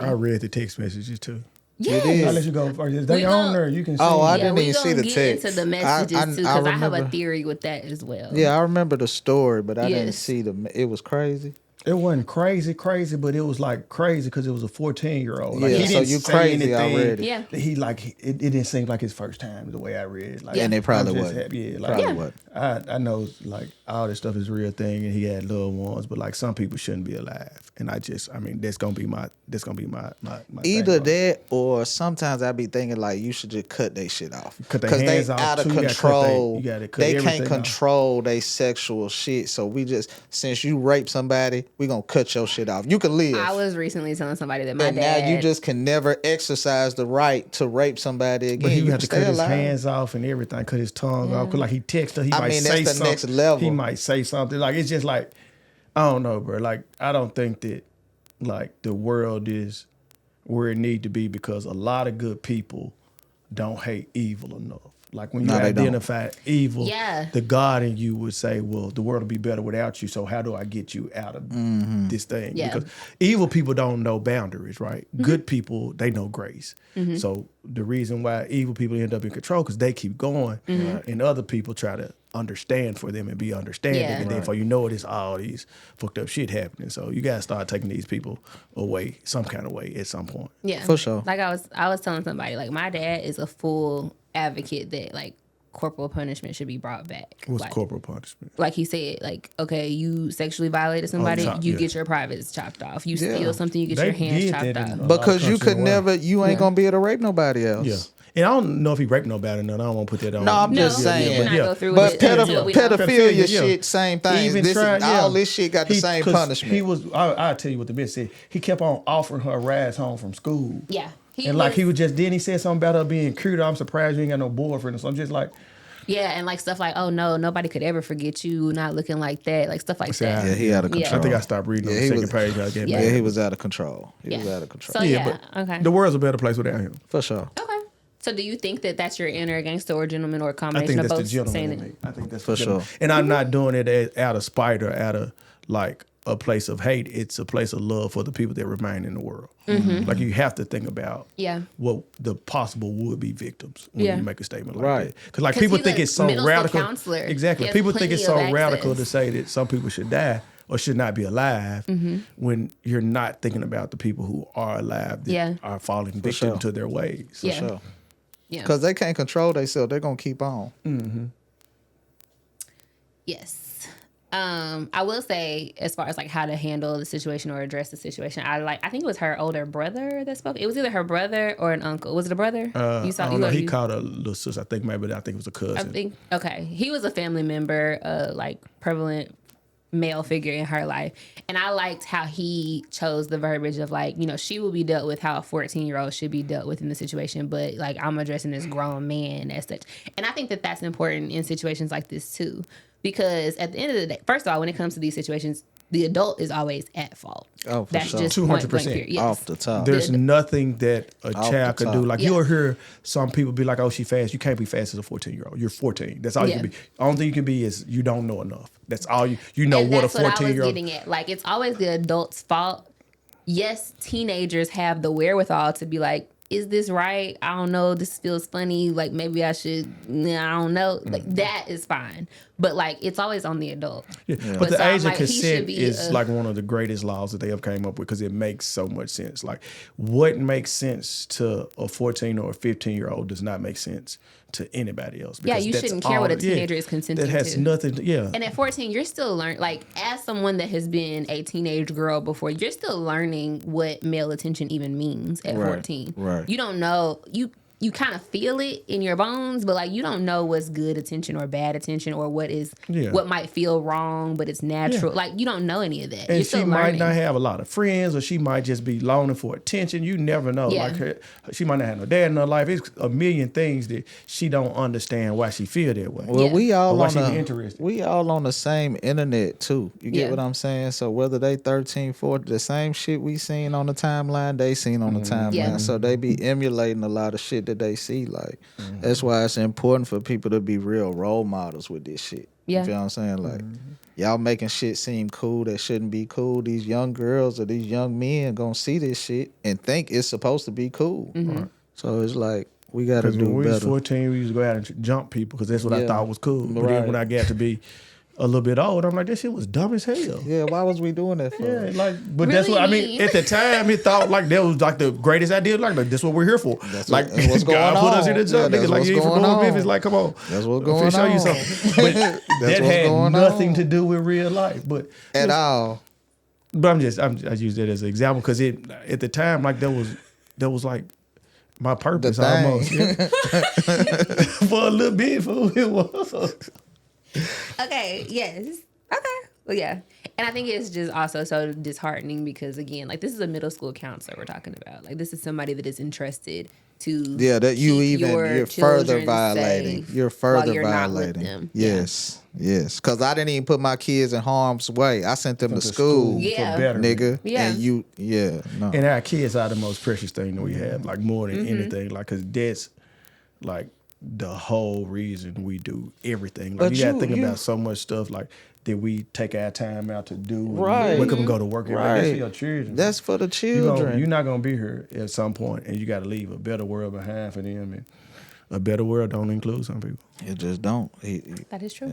I read the text messages too. Yes. It is. I'll let you go first. They on there. You can see. Oh, I Yeah, didn't we even see gonna the get text. into the messages too, because I have a remember- theory with that as well. Yeah, I remember the story, but I didn't Yes. see it was crazy. It wasn't crazy, but it was like crazy because it was a 14-year-old. Like, Yeah, he so didn't you say crazy anything. already. Yeah. It didn't seem like his first time the way I read it. Like, And it probably I'm just wasn't. happy. Yeah, like, Probably Yeah. wasn't. I know like all this stuff is a real thing, and he had loved ones, but like some people shouldn't be alive. And I mean, that's gonna be my Either thing, that or sometimes I be thinking like you should just cut their shit off. Cut their Because they hands off, out of too. You gotta cut control. you gotta cut They everything can't off. control their sexual shit. So we just, since you rape somebody, we gonna cut your shit off. You can live. I was recently telling somebody that my and dad. now you just can never exercise the right to rape somebody again. But he you would can have to stay cut his alive. hands off and everything, cut his tongue off. Cause like he texts her, he I might mean, say that's the something. next level. He might say something. Like it's just like, I don't know, bro. Like I don't think that like the world is where it need to be because a lot of good people don't hate evil enough. Like when you No, they don't. identify evil, Yeah. the God in you would say, well, the world will be better without you. So how do I get you out of this thing? Yeah. Because evil people don't know boundaries, right? Good people, they know grace. So the reason why evil people end up in control because they keep going and other people try to understand for them and be understanding. Yeah. And then before you know it, it's all these fucked up shit happening. So you got to start taking these people away some kind of way at some point. Yeah, For sure. Like I was telling somebody, like my dad is a full advocate that like corporal punishment should be brought back. What's like, corporal punishment? Like he said, like okay, you sexually violated somebody, chop, you yeah. get your privates chopped off. You Yeah. steal something, you get They your hands did chopped that in off. a lot of Because you countries could in the world. never, you ain't Yeah. gonna be able to rape nobody else. Yeah. And I don't know if he raped nobody or not. I don't want to put that on. No, I'm No, just we saying. cannot go through But with it until we know. pedophilia Yeah. shit, same He thing. even This tried, all this shit got the same 'cause punishment. He was. I'll tell you what the bitch said. He kept on offering her rides home from school. Yeah, He was just. Then he said something about her being cute. I'm surprised you ain't got no boyfriend. So I'm just like, yeah, and like stuff like, oh no, nobody could ever forget you not looking like that, like stuff like that. Yeah, he out of Yeah. control. I think I stopped reading on Yeah, the he second was- page. I get Yeah. mad. Yeah, he was out of control. He was Yeah. out of control. So Yeah, yeah, but okay, the world's a better place without him. For sure. okay. So do you think that that's your inner gangster or gentleman or a I combination think of that's the both? gentleman saying in it? me. I think that's For the gentleman. sure. And I'm not doing it out of spite or out of like a place of hate. It's a place of love for the people that remain in the world. Like you have to think about Yeah. what the possible would be victims when Yeah. you make a statement like Right. that. Because like 'Cause people he's think a it's so middle school radical. counselor. Exactly. He has People think it's so plenty of radical access. to say that some people should die or should not be alive Mm-hmm. when you're not thinking about the people who are alive that Yeah. are falling victim sure. to their ways. Yeah. Sure. Yeah. Because they can't control themselves. They're going to keep on. Yes. I will say, as far as like how to handle the situation or address the situation, I think it was her older brother that spoke. It was either her brother or an uncle. Was it a brother? I don't know. He you- called a little sister. I think it was a cousin. I think okay. He was a family member, like prevalent male figure in her life, and I liked how he chose the verbiage of like, you know, she will be dealt with how a 14-year-old should be dealt with in the situation, but like I'm addressing this grown man as such, and I think that that's important in situations like this too, because at the end of the day, first of all, when it comes to these situations, the adult is always at fault. Oh, for That's sure. just point 200%. blank period. Yes. Off the top. There's The- nothing that a Off child the could do. top. Like Yeah. you'll hear some people be like, "Oh, she fast." You can't be fast as a 14-year-old. You're 14. That's all you Yeah. can be. Only thing you can be is you don't know enough. That's all you know. And What a that's what I was 14-year-old. getting at. Like, it's always the adult's fault. Yes, teenagers have the wherewithal to be like, is this right? I don't know. This feels funny. Like, maybe I should, I don't know. Like, that is fine. But, like, it's always on the adult. Yeah. But But the so I'm age of like, he should consent be is a- like one of the greatest laws that they ever came up with because it makes so much sense. Like what makes sense to a 14 or a 15-year-old does not make sense to anybody else. Yeah, because you that's shouldn't care what a all- teenager is consenting That has to. nothing to, yeah. And at 14, you're still learning, like, as someone that has been a teenage girl before, you're still learning what male attention even means at Right, 14. right. You don't know, you kind of feel it in your bones, but like you don't know what's good attention or bad attention or what is Yeah. what might feel wrong, but it's natural. Yeah. Like you don't know any of that. And You're she still might learning. not have a lot of friends, or she might just be longing for attention. You never know. Yeah. Like she might not have no dad in her life. It's a million things that she don't understand why she feel that way. Well, Yeah. we all Or why on she be the interested. we all on the same internet too. You get Yeah. what I'm saying? So whether they 13, 14, the same shit we seen on the timeline, they seen on the timeline. Yeah. So they be emulating a lot of shit that they see. Like, that's why it's important for people to be real role models with this shit. Yeah. You feel what I'm saying? Like, y'all making shit seem cool that shouldn't be cool. These young girls or these young men gonna see this shit and think it's supposed to be cool. Right. So it's like, we gotta Because do when we was better. 14, we used to go out and jump people because that's what I Yeah. thought was cool. But then Right. when I got to be a little bit older, I'm like, this shit was dumb as hell. Yeah, why was we doing that for? Yeah, like, but that's what I mean. Really? At the time, it thought like that was like the greatest idea. Like that's what we're here for. That's like what- that's what's God going put us on. in the jump. Yeah, Niggas that's like what's you ain't from going North on. Memphis. Like, come on, That's what's I'm going finna show you on. something. But that what's had going nothing on. to do with real life. But At all. But I use that as an example because it at the time like that was like my purpose thing. almost. Yeah. For a little bit, fool, it was. Okay, yes. Okay. Well, yeah. And I think it's just also so disheartening because, again, like, this is a middle school counselor we're talking about. Like, this is somebody that is entrusted to Yeah, that you keep even your you're further children violating. safe You're while further you're not with violating. them. Yes, yes. Because I didn't even put my kids in harm's way. I sent them to school, Yeah. for betterment. nigga. Yeah. And you, no. And our kids are the most precious thing that we have, like more than anything. Like, cause that's like the whole reason we do everything. Like, But you gotta you- think you- about so much stuff like that we take our time out to do. And Right. wake up and go to work. Every day. That's for Right. your children. That's for the You're children. not gonna be here at some point, and you got to leave a better world behind for them. And a better world don't include some people. It just don't. That is true.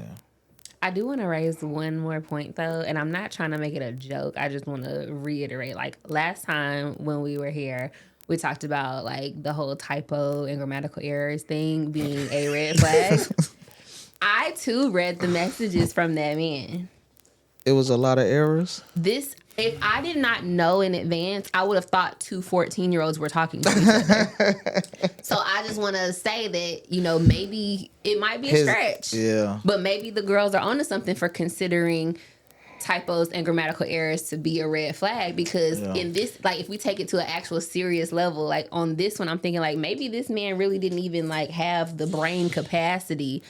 I do want to raise one more point, though, and I'm not trying to make it a joke. I just want to reiterate. Like, last time when we were here, we talked about, like, the whole typo and grammatical errors thing being a red flag. I, too, read the messages from that man. It was a lot of errors. If I did not know in advance, I would have thought two 14-year-olds were talking to each other. So I just want to say that, maybe it might be a stretch. Yeah. But maybe the girls are onto something for considering typos and grammatical errors to be a red flag because in this, like, if we take it to an actual serious level, like on this one, I'm thinking like maybe this man really didn't even like have the brain capacity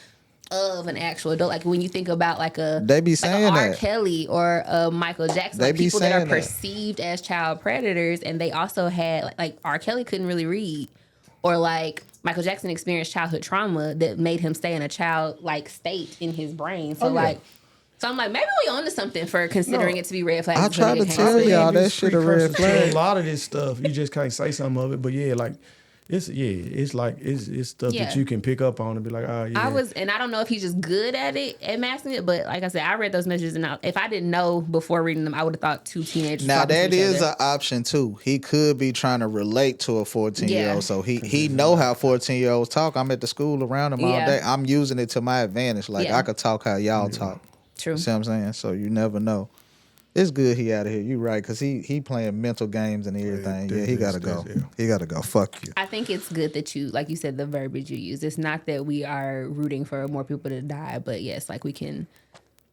of an actual adult. Like when you think about like They be saying R. that. Kelly or Michael Jackson, They like be people that are saying that. perceived as child predators, and they also had like R. Kelly couldn't really read, or like Michael Jackson experienced childhood trauma that made him stay in a childlike state in his brain. So so I'm like, maybe we onto something for considering it to be red flags. I before tried they to get tell canceled. y'all that It's shit a red precursor to flag. A lot of this stuff, you just can't say some of it, but yeah, like it's stuff Yeah. that you can pick up on and be like, oh yeah. And I don't know if he's just good at masking it, but like I said, I read those messages, and if I didn't know before reading them, I would have thought two teenagers. Now talking to that each is other. an option too. He could be trying to relate to a 14-year-old, Yeah. so he know how 14-year-olds talk. I'm at the school around him all Yeah. day. I'm using it to my advantage. Like Yeah. I could talk how y'all talk. True. See what I'm saying? So you never know. It's good he out of here. You right, because he playing mental games and everything. Yeah, he gotta go. He gotta go. Fuck you. I think it's good that you, like you said, the verbiage you use. It's not that we are rooting for more people to die, but yes, like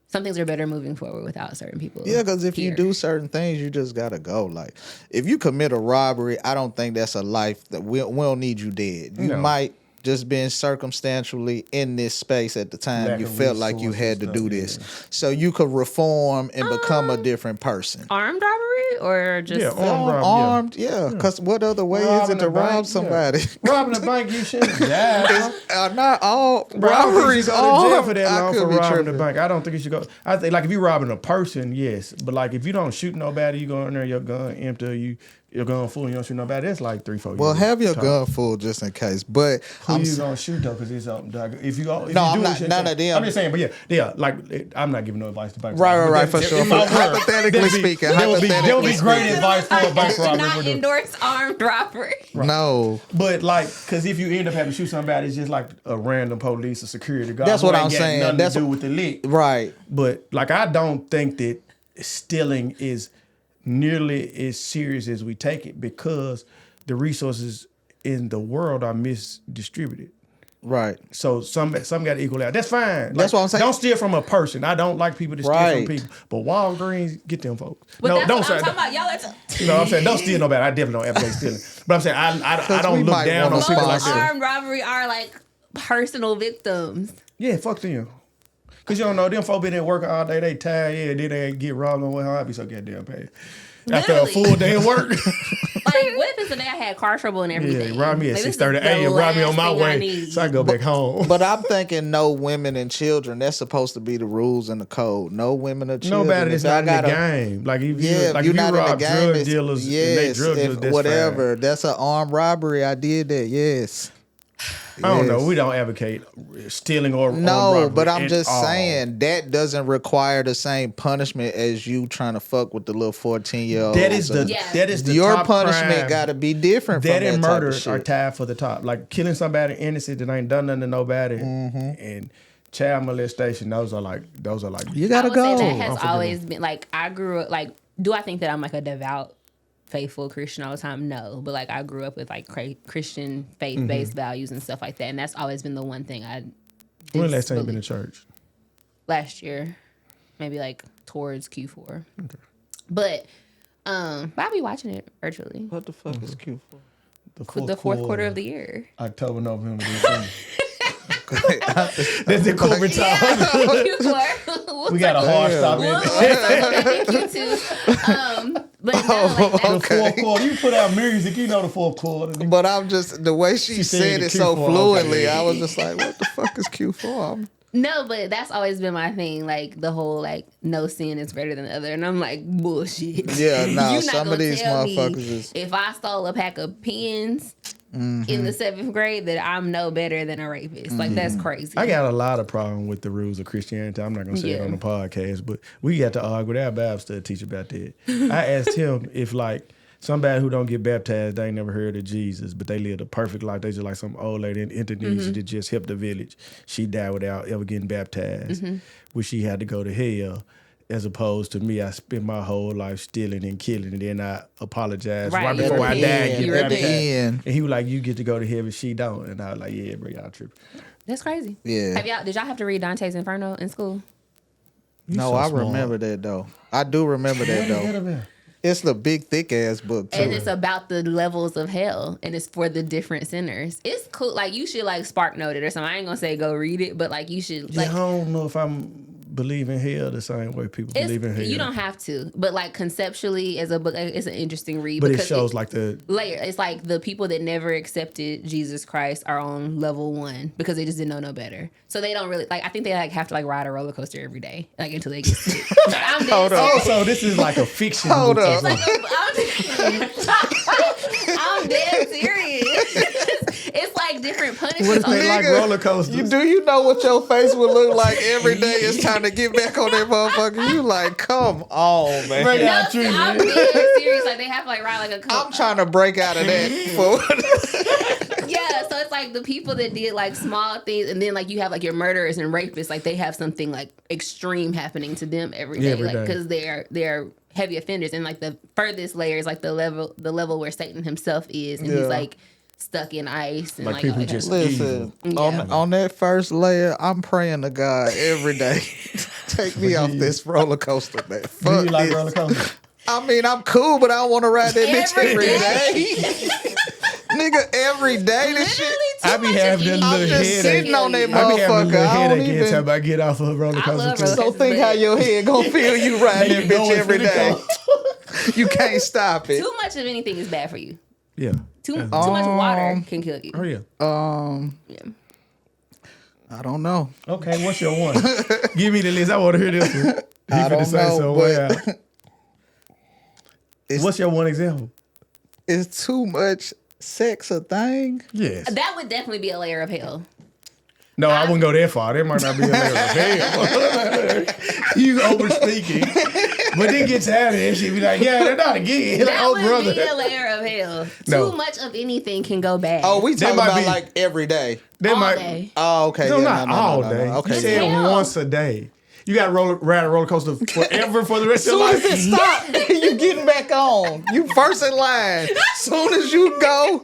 some things are better moving forward without certain people. Yeah, because if you here. do certain things, you just gotta go. Like, if you commit a robbery, I don't think that's a life that we don't need you dead. You No. might just been circumstantially in this space at the time. Lack You of felt like you resources had to and do stuff, this, so you could reform and become a different person. Armed robbery or just Yeah, armed robbery, Armed, yeah. Because what other way is Robbing it to a bank, rob yeah. somebody? Robbing a bank, you shouldn't die. Not all Bro, I don't think you robberies should go to jail armed. for that I long could for be robbing tripping. a bank. I don't think you should go. I think like if you're robbing a person, yes, but like if you don't shoot nobody, you go in there, your gun empty, your gun full, you don't shoot nobody. That's like 3-4 Well, years. have your Top. gun full just in case. But Who I'm you gonna shoot though? Because it's something. If you No, do I'm it, not- shit, none of them. I'm just saying, but yeah. Like I'm not giving no advice to bank Right, robbers, right, but for that- sure. if I were, Hypothetically that'd be- speaking, that would be hypothetically great speaking. advice for a bank do robber. not would do. endorse armed robbery. no. But like, because if you end up having to shoot somebody, it's just like a random police or security guard. That's who what ain't I'm got saying. Nothing That's to do what- with the lick. Right. But like, I don't think that stealing is nearly as serious as we take it because the resources in the world are misdistributed. Right. So some got to equal out. That's fine. That's what I'm saying. Don't steal from a person. I don't like people to steal Right. from people. But Walgreens, get them folks. But no, that's don't what say I'm talking about. Y'all are You know what I'm saying? Don't steal nobody. I definitely don't advocate stealing. But I'm saying I 'Cause don't we look might down wanna on people like Most sponsor. that. armed robbery are like personal victims. Yeah, fuck them. Cause you don't know them folk been at work all day, they tired, yeah, then they get robbed on way hard. I be so goddamn paid. After a Literally. full day of work. what if it's the day I had car trouble and everything? Yeah, rob me at Like, this is 6:30 a.m. the Rob me on last my thing I way, need. so I go back home. But I'm thinking no women and children. That's supposed to be the rules in the code. No women or children. Nobody that's If I not in the gotta- game. Like if Yeah, you, if you're not in the rob game, drug it's- dealers and they yes, drug dealers, if that's whatever. fine. That's an armed robbery. I did that. Yes. I don't know. Yes. We don't advocate stealing or armed No, robbery but I'm at just all. saying that doesn't require the same punishment as you trying to fuck with the little 14-year-old. That is the Yeah. that is the your top punishment crime. got to be different That from that and type murder of shit. are tied for the top. Like killing somebody innocent that ain't done nothing to nobody, and child molestation. Those are like You I gotta would go. say that has Unforgivable. always been like I grew up like. Do I think that I'm like a devout, faithful Christian all the time? No, but like I grew up with like Christian faith-based values and stuff like that, and that's always been the one thing I. when last time you been disbelieve. in church? Last year, maybe like towards Q4. Okay. But I'll be watching it virtually. What the fuck is Q4? The fourth quarter of the year. October, November, December. That's the corporate time. Q4. We got a hard stop We'll in Q2. But no, like the that's, fourth quarter. You put out music, you know the fourth quarter. But I'm just the way she said said the it so Q4, fluently. okay. I was just like, "What the fuck is Q4?" no, but that's always been my thing. Like the whole like no sin is greater than the other, and I'm like bullshit. Yeah, nah, You're not some of gonna these tell me motherfuckers is- if I stole a pack of pens in the 7th grade that I'm no better than a rapist. Like that's crazy. I got a lot of problem with the rules of Christianity. I'm not gonna say it Yeah. on the podcast, but we got to argue with our Bible study teacher about that. I asked him if like somebody who don't get baptized, they ain't never heard of Jesus, but they lived a perfect life. They just like some old lady in Indonesia that just helped the village. She died without ever getting baptized, where she had to go to hell. As opposed to me, I spent my whole life stealing and killing, and then I apologized right before I died. Yeah, Get at the baptized. end. And he was like, "You get to go to heaven, she don't." And I was like, "Yeah, bro, y'all tripping." That's crazy. Yeah. Did y'all have to read Dante's Inferno in school? No, so I smart. remember that though. I do remember that though. It's the big thick ass book too. And it's about the levels of hell, and it's for the different sinners. It's cool. Like you should like spark note it or something. I ain't gonna say go read it, but like you should like. I don't know if I'm believe in hell the same way people believe in hell. You don't have to, but like conceptually, as a book, it's an interesting read. But it because shows like the layer. It's like the people that never accepted Jesus Christ are on level 1 because they just didn't know no better. So they don't really like. I think they like have to like ride a roller coaster every day, like until they get sick. I'm dead Hold on. serious. so this is like a fiction. Hold book or up. something. I'm dead serious. It's like different punishments. What if they like Nigga, roller coasters? You know what your face would look like every day? It's time to get back on that motherfucker. You like, come on, man. Right No, out true, I'm man. dead serious. Like they have to like ride like a I'm trying to break out of that. Yeah, so it's like the people that did like small things, and then like you have like your murderers and rapists, like they have something like extreme happening to them every day, Every like day. because they're heavy offenders, and like the furthest layer is like the level where Satan himself is, and Yeah. he's like stuck in ice and Like like people all that just- kind of- Listen, Yeah. on that first layer, I'm praying to God every day. Take me off this roller coaster, man. Do Fuck you like this. roller coasters? I mean, I'm cool, but I don't want to ride that bitch Every every day. day. Nigga, every day this shit. Literally too I be much having of them I'm little anything just headache. sitting on that I be having a motherfucker. little I don't headache every even. time I get off of a roller I coaster. love too. roller So think how your head gonna feel you riding that Nigga know bitch it's every finna day. go. You can't stop it. Too much of anything is bad for you. Yeah. Too much water can kill you. Oh yeah. Yeah. I don't know. Okay, what's your one? Give me the list. I want to hear this one. He I finna don't say know, so but way out. It's- What's your one example? Is too much sex a thing? Yes. That would definitely be a layer of hell. No, I wouldn't go that far. That might not be a layer of hell. You over speaking. But then get tired of that shit. Be like, yeah, they're not again. Like, That oh, would brother. be a layer of hell. No. Too much of anything can go bad. Oh, we talking might about be- like every day. That all might. day. Oh, okay. No, yeah, not all no. day. Okay, You said yeah. Hell. once a day. You got to ride a roller coaster forever for the rest of Soon your as life. it stop, you getting back on. You first in line. Soon as you go,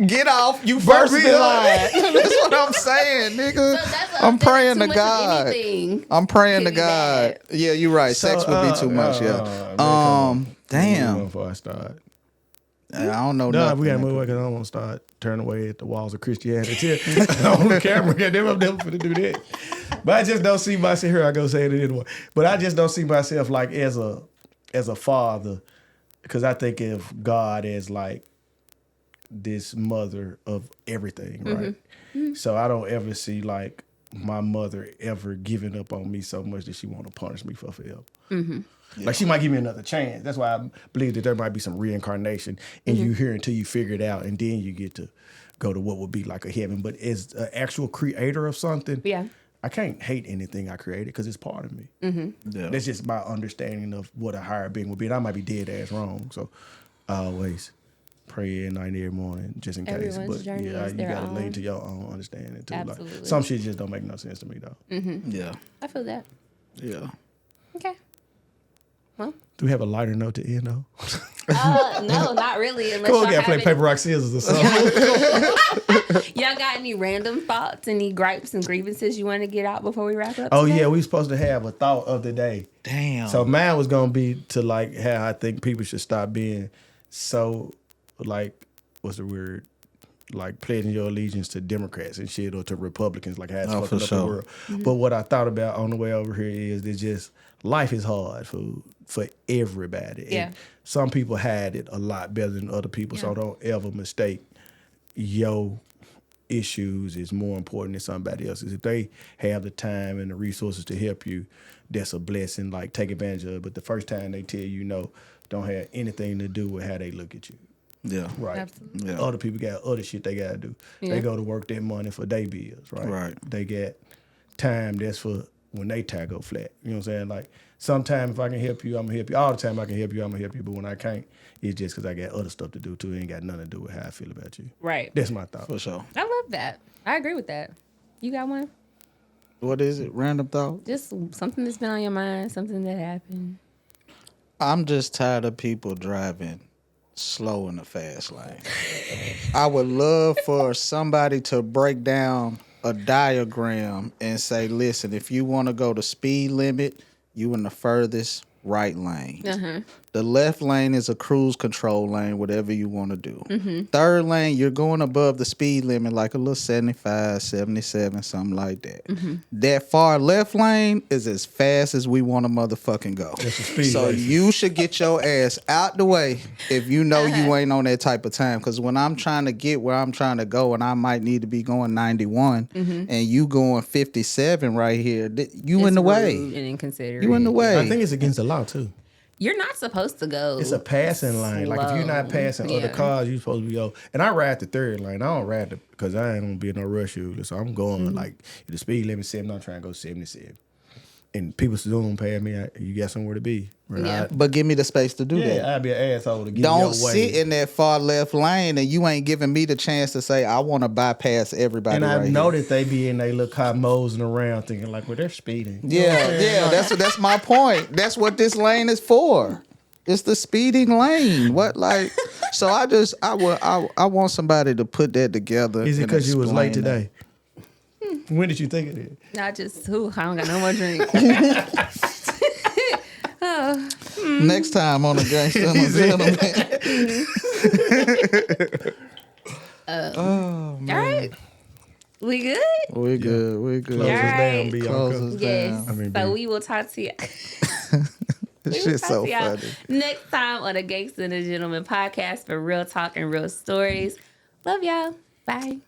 get off. You first me in up. line. That's what I'm saying, nigga. So that's I'm praying too to much of God. anything I'm praying can to be God. bad. Yeah, you're right. Sex would be too much. Damn. Before I start. I don't know. No, nothing. we got to move away because I don't want to start turning away at the walls of Christianity on the camera. Goddamn, I'm never going to do that. But I just don't see myself here. I go say it anyway. But I just don't see myself like as a father because I think of God as like this mother of everything, right? So I don't ever see like my mother ever giving up on me so much that she want to punish me for forever. Like she might give me another chance. That's why I believe that there might be some reincarnation and you here until you figure it out, and then you get to go to what would be like a heaven. But as an actual creator of something, I can't hate anything I created because it's part of me. Yeah. That's just my understanding of what a higher being would be. And I might be dead ass wrong. So I always pray at night and every morning just in Everyone's case. But journey yeah, is you their gotta own. lean to your own understanding too. Absolutely. Like, some shit just don't make no sense to me though. Yeah. I feel that. Yeah. Okay. Well, Do we have a lighter note to end on? no, not really. Unless Come on, y'all gotta have play any- paper, rock, scissors or something. Y'all got any random thoughts, any gripes and grievances you want to get out before we wrap up? Oh today? yeah, we supposed to have a thought of the day. Damn. So mine was gonna be to like how I think people should stop being so like, what's the word? Like pledging your allegiance to Democrats and shit or to Republicans, like how it's fucking for up the sure. world. But what I thought about on the way over here is that just life is hard for everybody. Yeah. And some people had it a lot better than other people. So don't ever mistake your issues is more important than somebody else's. If they have the time and the resources to help you, that's a blessing. Like take advantage of it. But the first time they tell you no, don't have anything to do with how they look at you. Yeah. Right. Absolutely. Yeah. Other people got other shit they gotta do. They go to work their money for their bills, right? Right. They got time that's for when they tie go flat. You know what I'm saying? Like sometimes if I can help you, I'm gonna help you. All the time I can help you, I'm gonna help you. But when I can't, it's just because I got other stuff to do too. It ain't got nothing to do with how I feel about you. Right. That's my thought. For sure. I love that. I agree with that. You got one? What is it? Random thought? Just something that's been on your mind, something that happened. I'm just tired of people driving slow in the fast lane. I would love for somebody to break down a diagram and say, listen, if you want to go the speed limit, you in the furthest right lane. The left lane is a cruise control lane, whatever you want to do. Third lane, you're going above the speed limit, like a little 75, 77, something like that. That far left lane is as fast as we want to motherfucking go. That's a speed So racer. you should get your ass out the way if you know you ain't on that type of time. Because when I'm trying to get where I'm trying to go and I might need to be going 91 and you going 57 right here, you in It's the way. rude and inconsiderate. You in the way. I think it's against the law too. You're not supposed to go. It's a passing lane. Like if you're not passing other cars, you're supposed to be go. And I ride the third lane. I don't ride because I ain't gonna be in no rush usually. So I'm going like if the speed limit 70, I'm trying to go 77. And people still don't pay me. You got somewhere to be. Right? Yeah. But give me the space to do that. Yeah, I'd be an asshole to get Don't your way. sit in that far left lane and you ain't giving me the chance to say I want to bypass everybody. And I right know here. that they be in their little car mosing around thinking like, well, they're speeding. Yeah, that's my point. That's what this lane is for. It's the speeding lane. What like? So I want somebody to put that together. Is it and because you was late explain today? When did you think of it? Not just, I don't got no more drink. that. Next time on a Gangsta A Gentleman. All right. We good? We good. We good. Close us Alright. down, Bianca. Close us Yes. down. I mean, So dude. we will talk to you. This shit's so funny. Next time on the Gangsta A Gentleman podcast for real talk and real stories. Love y'all. Bye.